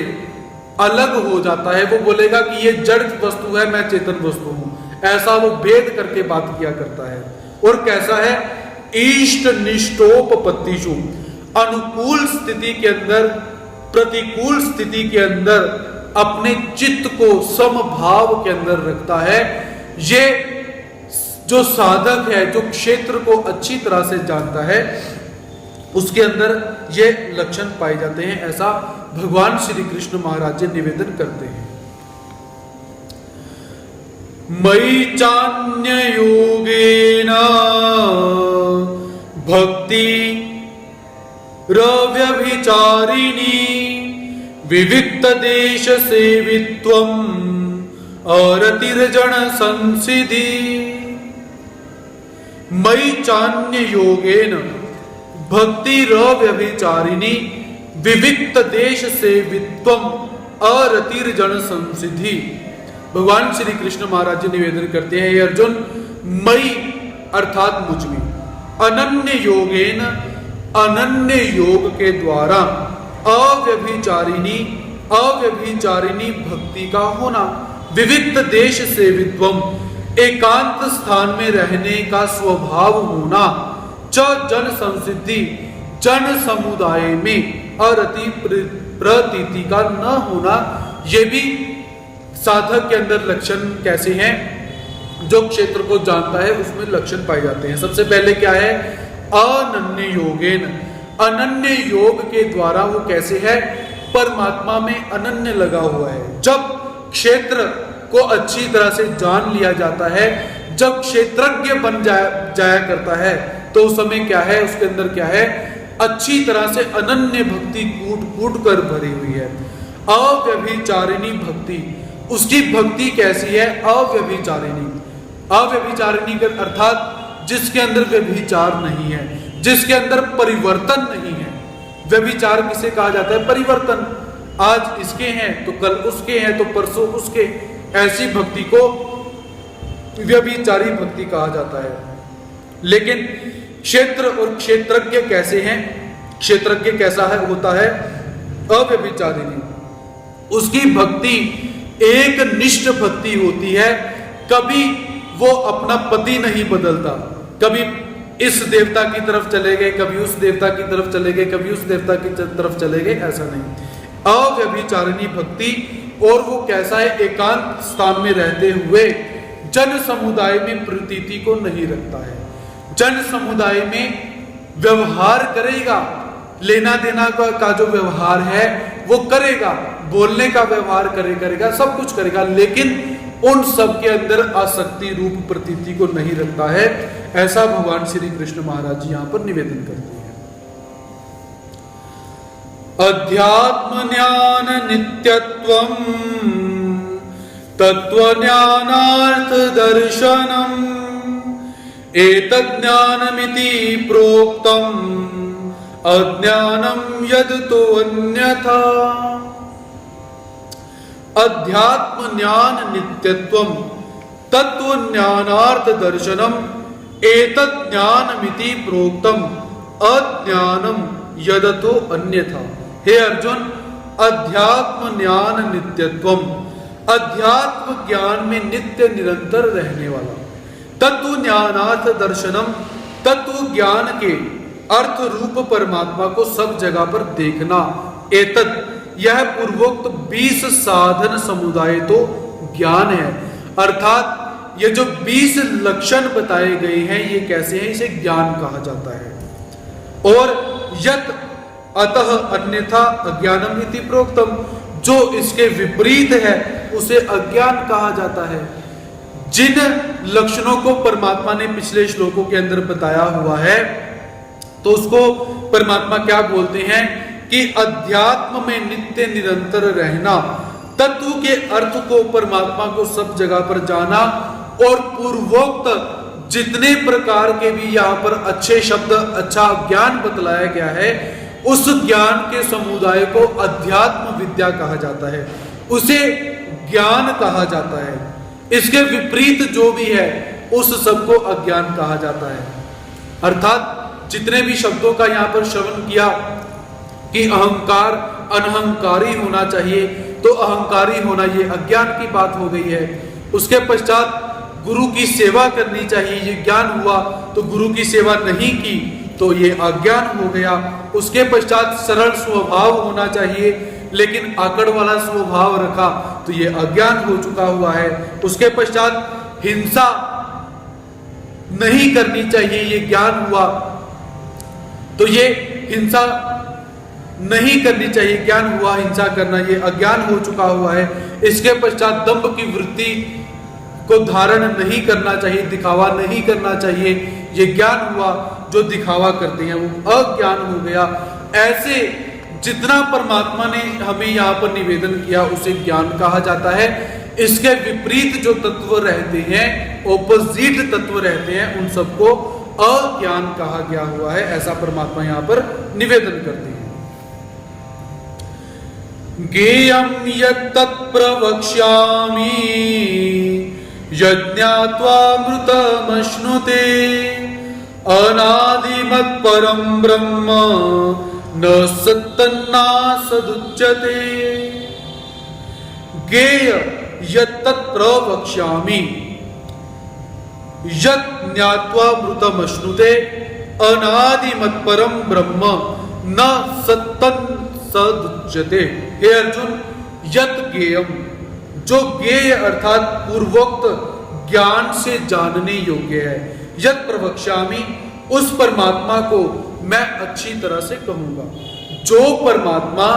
Speaker 1: अलग हो जाता है। वो बोलेगा कि ये जड़ वस्तु है, मैं चेतन वस्तु हूं। ऐसा वो भेद करके बात किया करता है। और कैसा है? इष्ट निष्ठोपपत्तिषु, अनुकूल स्थिति के अंदर, प्रतिकूल स्थिति के अंदर अपने चित्त को समभाव के अंदर रखता है। ये जो साधक है, जो क्षेत्र को अच्छी तरह से जानता है, उसके अंदर ये लक्षण पाए जाते हैं। ऐसा भगवान श्री कृष्ण महाराज जी निवेदन करते हैं। मयि चान्य योगेन भक्ति रव्यभिचारिणी विविक्त देश सेवित्वम् अरतिर्जन संसिद्धि। मयि चान्य योगेन भक्ति रव्यभिचारिणी विविक्त देश सेवित्वम् अरतिर्जन संसिद्धि। भगवान श्री कृष्ण महाराज जी निवेदन करते हैं, अर्जुन, मई अर्थात मुझ में, अनन्य योगेन, अनन्य योग के द्वारा, अव्यभिचारिणी, अव्यभिचारिणी भक्ति का होना, विविक्त देश सेवित्वम, एकांत स्थान में रहने का स्वभाव होना, च जन संसिद्धि, जन समुदाय में अरति प्रतीति का न होना। ये भी साधक के अंदर लक्षण कैसे हैं? जो क्षेत्र को जानता है उसमें लक्षण पाए जाते हैं। सबसे पहले क्या है? अनन्य योगेन, अनन्य योग के द्वारा वो कैसे है? परमात्मा में अनन्य लगा हुआ है। जब क्षेत्र को अच्छी तरह से जान लिया जाता है, जब क्षेत्रज्ञ बन जाया करता है, तो उस समय क्या है? उसके अंदर क्या है? अच्छी तरह से अनन्य भक्ति कूट कूट कर भरी हुई है। अव्यभिचारिणी भक्ति, उसकी भक्ति कैसी है? अव्यभिचारिणी, अव्यभिचारिणी का अर्थात जिसके अंदर व्यभिचार नहीं है, जिसके अंदर परिवर्तन नहीं है। व्यभिचार किसे कहा जाता है? परिवर्तन। आज इसके हैं तो कल उसके हैं, तो परसों उसके। ऐसी भक्ति को व्यभिचारी भक्ति कहा जाता है। लेकिन क्षेत्र और क्षेत्रज्ञ कैसे हैं? क्षेत्रज्ञ कैसा है? होता है अव्यभिचारिणी। उसकी भक्ति एक निष्ठ भक्ति होती है। कभी वो अपना पति नहीं बदलता, कभी इस देवता की तरफ चले गए, कभी उस देवता की तरफ चले गए, कभी उस देवता की तरफ चले गए, ऐसा नहीं। अव्यभिचारिणी भक्ति। और वो कैसा है? एकांत स्थान में रहते हुए जन समुदाय में प्रतीति को नहीं रखता है। जन समुदाय में व्यवहार करेगा, लेना देना का जो व्यवहार है वो करेगा, बोलने का व्यवहार करेगा, सब कुछ करेगा, लेकिन उन सब के अंदर आसक्ति रूप प्रतीति को नहीं रखता है। ऐसा भगवान श्री कृष्ण महाराज जी यहां पर निवेदन करते हैं। अध्यात्म ज्ञान नित्यत्वम तत्व ज्ञानार्थ दर्शनम एतज्ज्ञानमिति प्रोक्तम अज्ञानम यद तो अन्यथा। अध्यात्म ज्ञान नित्यत्वम तत्व ज्ञानार्थ दर्शनम एतत् ज्ञानमिति प्रोक्तम अज्ञानम यद तो अन्यथा। हे अर्जुन, अध्यात्म ज्ञान नित्यत्वम, अध्यात्म ज्ञान में नित्य निरंतर रहने वाला, तत्व ज्ञानार्थ दर्शनम, तत्व ज्ञान के अर्थ रूप परमात्मा को सब जगह पर देखना, एतत्, यह पूर्वोक्त 20 साधन समुदाय तो ज्ञान है। अर्थात ये जो 20 लक्षण बताए गए हैं ये कैसे हैं? इसे ज्ञान कहा जाता है। और यत अतः अन्यथा अज्ञानम इति प्रोक्तम, जो इसके विपरीत है उसे अज्ञान कहा जाता है। जिन लक्षणों को परमात्मा ने पिछले श्लोकों के अंदर बताया हुआ है, तो उसको परमात्मा क्या बोलते हैं कि अध्यात्म में नित्य निरंतर रहना, तत्व के अर्थ को परमात्मा को सब जगह पर जाना, और पूर्वोक्त जितने प्रकार के भी यहाँ पर अच्छे शब्द, अच्छा ज्ञान बतलाया गया है, उस ज्ञान के समुदाय को अध्यात्म विद्या कहा जाता है, उसे ज्ञान कहा जाता है। इसके विपरीत जो भी है उस सबको अज्ञान कहा जाता है। अर्थात जितने भी शब्दों का यहाँ पर श्रवण किया कि अहंकार अनहंकारी होना चाहिए, तो अहंकारी होना ये अज्ञान की बात हो गई है। उसके पश्चात गुरु की सेवा करनी चाहिए, ये ज्ञान हुआ। तो गुरु की सेवा नहीं की तो ये अज्ञान हो गया। उसके पश्चात सरल स्वभाव होना चाहिए, लेकिन आकड़ वाला स्वभाव रखा तो ये अज्ञान हो चुका हुआ है। उसके पश्चात हिंसा नहीं करनी चाहिए, ये ज्ञान हुआ। तो ये हिंसा नहीं करनी चाहिए, ज्ञान हुआ। हिंसा करना ये अज्ञान हो चुका हुआ है। इसके पश्चात दंभ की वृत्ति को धारण नहीं करना चाहिए, दिखावा नहीं करना चाहिए, ये ज्ञान हुआ। जो दिखावा करते हैं वो अज्ञान हो गया। ऐसे जितना परमात्मा ने हमें यहाँ पर निवेदन किया उसे ज्ञान कहा जाता है। इसके विपरीत जो तत्व रहते हैं, ऑपोजिट तत्व रहते हैं, उन सबको अज्ञान कहा गया हुआ है। ऐसा परमात्मा यहाँ पर निवेदन करते हैं। ज्ञेयं यत्तत् प्रवक्ष्यामि यज्ञात्वामृतमश्नुते अनादिमत्परं ब्रह्म न सत्तन्नासदुच्यते। ज्ञेय यत्तत् प्रवक्ष्यामि यज्ञात्वामृतमश्नुते अनादिमत्परं ब्रह्म न सत्तन्नासदुच्यते। हे अर्जुन, यत् ज्ञेयम, जो ज्ञेय अर्थात पूर्वोक्त ज्ञान से जानने योग्य है, यत् प्रवक्ष्यामि, उस परमात्मा को मैं अच्छी तरह से कहूंगा। जो परमात्मा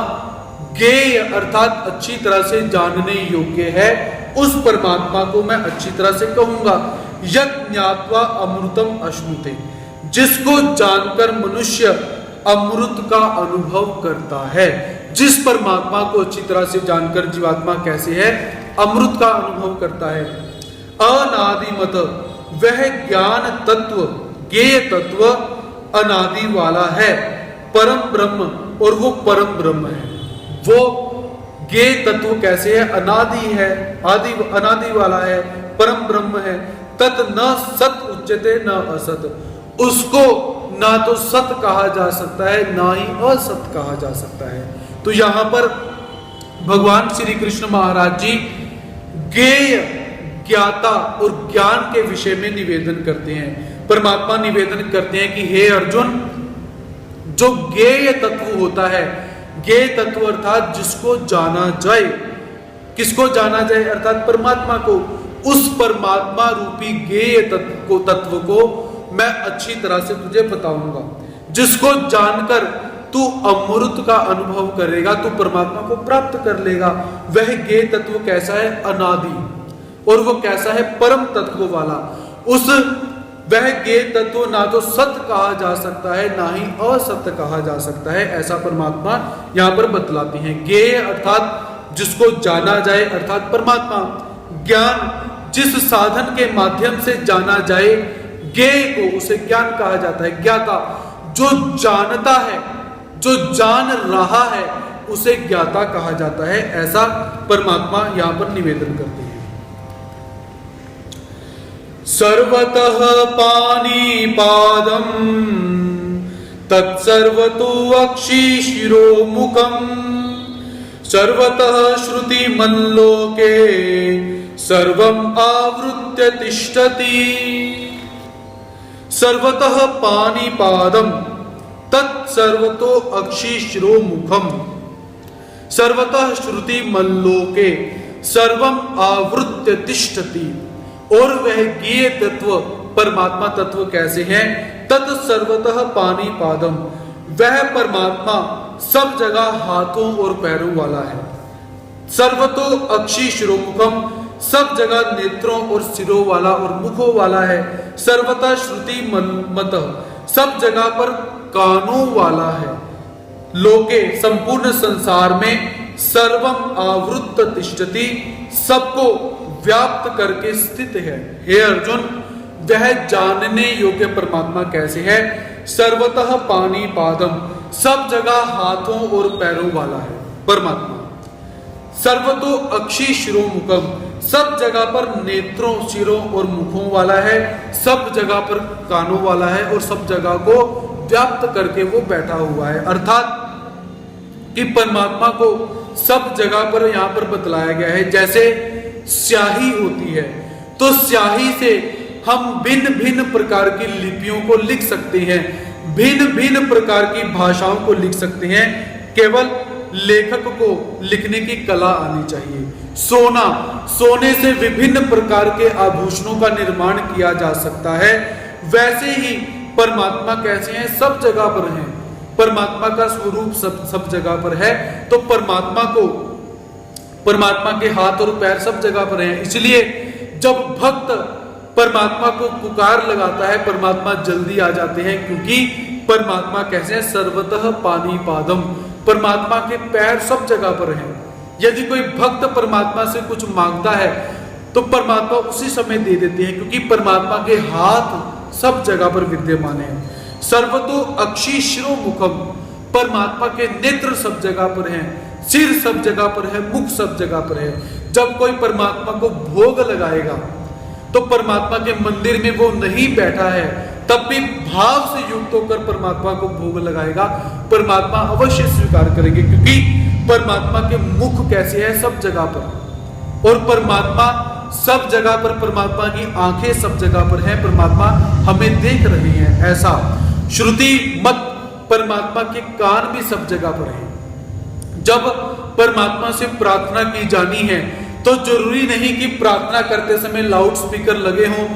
Speaker 1: ज्ञेय अर्थात अच्छी तरह से जानने योग्य है, उस परमात्मा को मैं अच्छी तरह से कहूंगा। यत् ज्ञात्वा अमृतम अश्नुते, जिसको जानकर मनुष्य अमृत का अनुभव करता है। जिस परमात्मा को अच्छी तरह से जानकर जीवात्मा कैसे है, अमृत का अनुभव करता है। अनादिमत, वह ज्ञान तत्व, ज्ञेय तत्व अनादि वाला है। परम ब्रह्म, और वो परम ब्रह्म है। वो ज्ञेय तत्व कैसे है, अनादि है, आदि अनादि वाला है, परम ब्रह्म है। तत् न सत उच्यते न असत, उसको ना तो सत कहा जा सकता है ना ही असत कहा जा सकता है। तो यहां पर भगवान श्री कृष्ण महाराज जी ज्ञेय, ज्ञाता और ज्ञान के विषय में निवेदन करते हैं। परमात्मा निवेदन करते हैं कि हे अर्जुन, जो ज्ञेय तत्व होता है, ज्ञेय तत्व अर्थात जिसको जाना जाए, किसको जाना जाए अर्थात परमात्मा को, उस परमात्मा रूपी ज्ञेय तत्व को मैं अच्छी तरह से तुझे बताऊंगा। जिसको जानकर तू अमृत का अनुभव करेगा, तू परमात्मा को प्राप्त कर लेगा। वह ज्ञेय तत्व कैसा है, अनादि, और वो कैसा है, परम तत्व वाला। उस वह ज्ञेय तत्व ना तो सत्य कहा जा सकता है ना ही असत्य कहा जा सकता है। ऐसा परमात्मा यहाँ पर बतलाते हैं। ज्ञेय अर्थात जिसको जाना जाए अर्थात परमात्मा। ज्ञान जिस साधन के माध्यम से जाना जाए, ज्ञेय को, उसे ज्ञान कहा जाता है। ज्ञाता जो जानता है, जो जान रहा है, उसे ज्ञाता कहा जाता है। ऐसा परमात्मा यहां पर निवेदन करते हैं। सर्वतः पाणिपादं तत्सर्वतो अक्षिशिरोमुखं सर्वतः श्रुतिमल्लोके सर्वं आवृत्य तिष्ठति। सर्वतः पाणिपादं तत्सर्वतो अक्षिशिरोमुखं सर्वतः श्रुतिमल्लोके सर्वं आवृत्य तिष्ठति। और वह ज्ञेय तत्व परमात्मा तत्व कैसे है, तत्सर्वतः पाणिपादं, वह परमात्मा सब जगह हाथों और पैरों वाला है। सर्वतो अक्षिशिरोमुखम, सब जगह नेत्रों और सिरों वाला और मुखों वाला है। सर्वतः श्रुति मत, सब जगह पर कानों वाला है। लोके, संपूर्ण संसार में, सर्वम आवृत्त तिष्ठति, सबको व्याप्त करके स्थित है। हे अर्जुन, वह जानने योग्य परमात्मा कैसे है, सर्वतः पाणिपादम, सब जगह हाथों और पैरों वाला है परमात्मा। सर्वतो अक्षी शिरो मुखम, सब जगह पर नेत्रों, सिरों और मुखों वाला है, सब जगह पर कानों वाला है और सब जगह को व्याप्त करके वो बैठा हुआ है। अर्थात कि परमात्मा को सब जगह पर यहां पर बतलाया गया है। जैसे स्याही होती है तो स्याही से हम भिन्न भिन्न प्रकार की लिपियों को लिख सकते हैं, भिन्न भिन्न प्रकार की भाषाओं को लिख सकते हैं। केवल लेखक को लिखने की कला आनी चाहिए। सोना, सोने से विभिन्न प्रकार के आभूषणों का निर्माण किया जा सकता है। वैसे ही परमात्मा कैसे हैं, सब जगह पर हैं। परमात्मा का स्वरूप सब जगह पर है, तो परमात्मा के हाथ और पैर सब जगह पर हैं। इसलिए जब भक्त परमात्मा को पुकार लगाता है, परमात्मा जल्दी आ जाते हैं, क्योंकि परमात्मा कैसे हैं, सर्वतः पानी पादम, परमात्मा के पैर सब जगह पर हैं। यदि कोई भक्त परमात्मा से कुछ मांगता है तो परमात्मा उसी समय दे देते हैं, क्योंकि परमात्मा के हाथ सब जगह पर विद्यमान है। सर्वतो अक्षी शिरो मुखम, परमात्मा के नेत्र सब जगह पर हैं, सिर सब जगह पर है, मुख सब जगह पर है। जब कोई परमात्मा को भोग लगाएगा तो परमात्मा के मंदिर में वो नहीं बैठा है, तब भी भाव से युक्त होकर परमात्मा को भोग लगाएगा, परमात्मा अवश्य स्वीकार करेंगे, क्योंकि परमात्मा के मुख कैसे है, सब जगह पर, और परमात्मा सब जगह पर, परमात्मा की आंखें सब जगह पर हैं, परमात्मा हमें देख रहे हैं। ऐसा श्रुति मत, परमात्मा के कान भी सब जगह पर हैं। जब परमात्मा से प्रार्थना की जानी है तो जरूरी नहीं कि प्रार्थना करते समय लाउड स्पीकर लगे हों,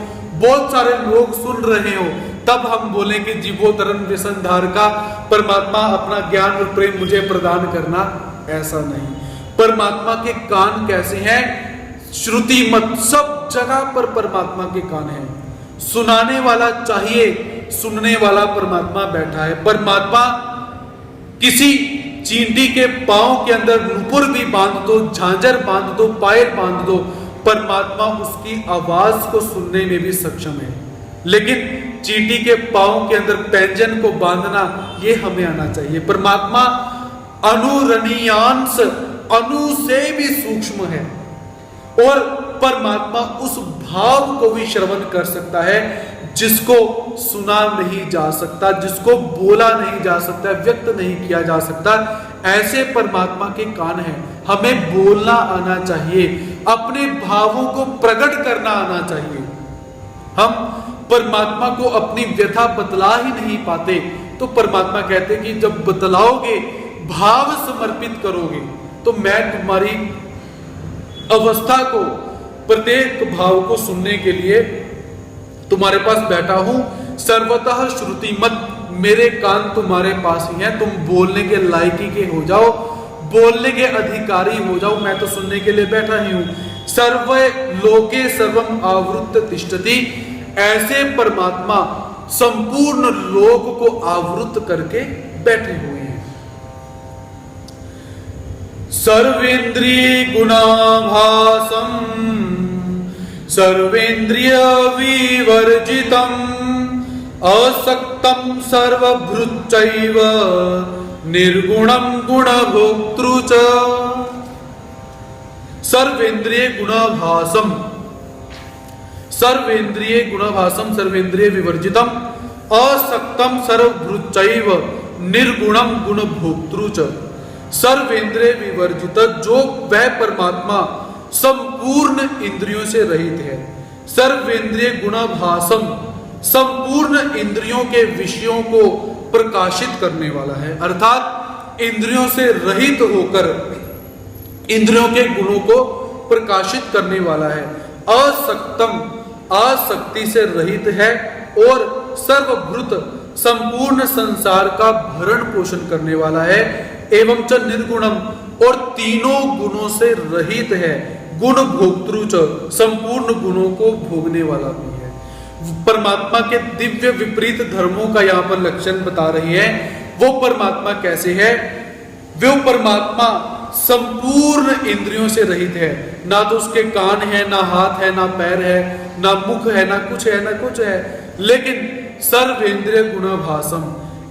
Speaker 1: बहुत सारे लोग सुन रहे हो, तब हम बोले कि जीवोतरण व्यसनधार का परमात्मा अपना ज्ञान और प्रेम मुझे प्रदान करना। ऐसा नहीं। परमात्मा के कान कैसे हैं, श्रुति मत, सब जगह पर परमात्मा के कान हैं। सुनाने वाला चाहिए, सुनने वाला परमात्मा बैठा है। परमात्मा किसी चींटी के पांव के अंदर नुपुर भी बांध दो, झांझर बांध दो, पायल बांध दो, परमात्मा उसकी आवाज को सुनने में भी सक्षम है। लेकिन चींटी के पांव के अंदर पैंजन को बांधना, ये हमें आना चाहिए। परमात्मा अनुरणीयांश, अनु से भी सूक्ष्म है, और परमात्मा उस भाव को भी श्रवण कर सकता है जिसको सुना नहीं जा सकता, जिसको बोला नहीं जा सकता, व्यक्त नहीं किया जा सकता। ऐसे परमात्मा के कान हैं। हमें बोलना आना चाहिए, अपने भावों को प्रकट करना आना चाहिए। हम परमात्मा को अपनी व्यथा बतला ही नहीं पाते, तो परमात्मा कहते कि जब बतलाओगे, भाव समर्पित करोगे, तो मैं तुम्हारी अवस्था को, प्रत्येक भाव को सुनने के लिए तुम्हारे पास बैठा हूं। सर्वतः श्रुति मत, मेरे कान तुम्हारे पास ही हैं, तुम बोलने के लायकी के हो जाओ, बोलने के अधिकारी हो जाओ, मैं तो सुनने के लिए बैठा ही हूं। सर्वे लोके सर्वम आवृत्त तिष्ठति, ऐसे परमात्मा संपूर्ण लोक को आवृत करके बैठे हुए हैं। सर्वेंद्रिय गुणाभासम सर्वेंद्रिय विवर्जितम असक्तम सर्वभृच्चैव निर्गुणम गुणभोक्तृ च। सर्वेंद्रिय गुणाभासम, सर्वेंद्रिय गुणाभासम सर्वेंद्रिय विवर्जितम असक्तम सर्वभृच्चैव निर्गुणम गुणभोक्तृ च। सर्वेंद्रिय विवर्जित, जो वह परमात्मा संपूर्ण इंद्रियों से रहित है। सर्वेंद्रिय गुणाभासम, संपूर्ण इंद्रियों के विषयों को प्रकाशित करने वाला है, अर्थात इंद्रियों से रहित होकर इंद्रियों के गुणों को प्रकाशित करने वाला है। असक्तम, आसक्ति से रहित है, और सर्वभृत, संपूर्ण संसार का भरण पोषण करने वाला है। एवं च निर्गुणम, और तीनों गुणों से रहित है। गुण भोक्तृ च, संपूर्ण गुणों को भोगने वाला भी है। परमात्मा के दिव्य विपरीत धर्मों का यहाँ पर लक्षण बता रही है। वो परमात्मा कैसे है? वो परमात्मा संपूर्ण इंद्रियों से रहित है। ना तो उसके कान है, ना हाथ है, ना पैर है, ना मुख है, ना कुछ है, ना कुछ है। लेकिन सर्वेंद्रिय गुणाभासम,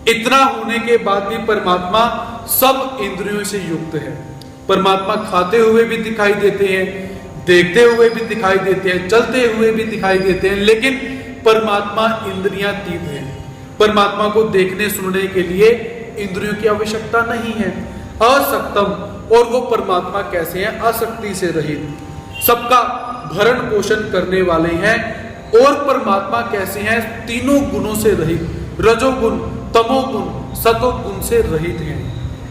Speaker 1: इतना होने के बाद भी परमात्मा सब इंद्रियों से युक्त है। परमात्मा खाते हुए भी दिखाई देते हैं, देखते हुए भी दिखाई देते हैं, चलते हुए भी दिखाई देते हैं, लेकिन परमात्मा इंद्रियातीत है। परमात्मा को देखने सुनने के लिए इंद्रियों की आवश्यकता नहीं है। असक्तम, और वो परमात्मा कैसे हैं? आसक्ति से रहित, सबका भरण पोषण करने वाले हैं। और परमात्मा कैसे हैं? तीनों गुणों से रहित, रजोगुण, तमोगुण, सतोगुण से रहित हैं।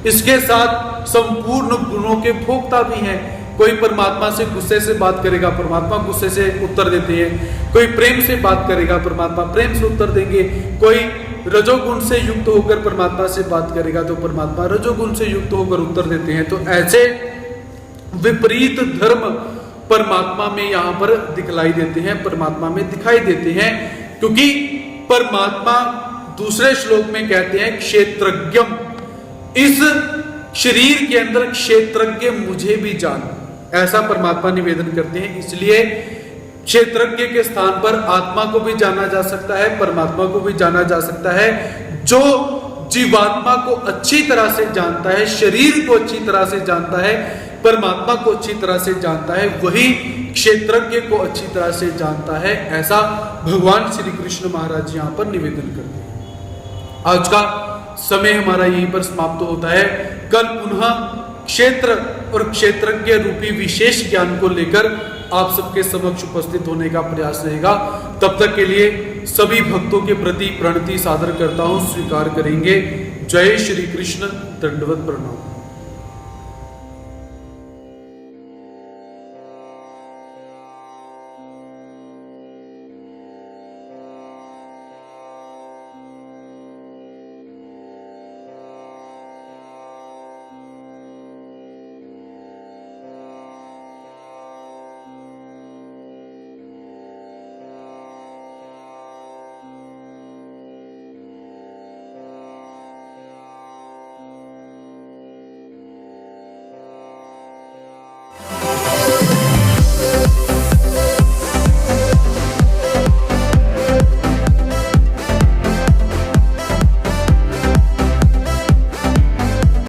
Speaker 1: इसके साथ संपूर्ण गुणों के भोक्ता भी हैं। कोई परमात्मा से गुस्से से बात करेगा, परमात्मा गुस्से से उत्तर देते हैं। कोई प्रेम से बात करेगा, परमात्मा प्रेम से उत्तर देंगे। कोई रजोगुण से युक्त होकर परमात्मा से बात करेगा तो परमात्मा रजोगुण से युक्त होकर उत्तर देते हैं। तो ऐसे विपरीत धर्म परमात्मा में यहां पर दिखलाई देते हैं, परमात्मा में दिखाई देते हैं। क्योंकि परमात्मा दूसरे श्लोक में कहते हैं क्षेत्रज्ञम, इस शरीर के अंदर क्षेत्रज्ञ मुझे भी जान, ऐसा परमात्मा निवेदन करते हैं। इसलिए क्षेत्रज्ञ के स्थान पर आत्मा को भी जाना जा सकता है, परमात्मा को भी जाना जा सकता है। जो जीवात्मा को अच्छी तरह से जानता है, शरीर को अच्छी तरह से जानता है, परमात्मा को अच्छी तरह से जानता है, वही क्षेत्रज्ञ को अच्छी तरह से जानता है। ऐसा भगवान श्री कृष्ण महाराज यहां पर निवेदन करते हैं। आज का समय हमारा यहीं पर समाप्त होता है। कल पुनः क्षेत्र और क्षेत्रज्ञ रूपी विशेष ज्ञान को लेकर आप सबके समक्ष उपस्थित होने का प्रयास रहेगा। तब तक के लिए सभी भक्तों के प्रति प्रणति सादर करता हूं, स्वीकार करेंगे। जय श्री कृष्ण, दंडवत प्रणाम।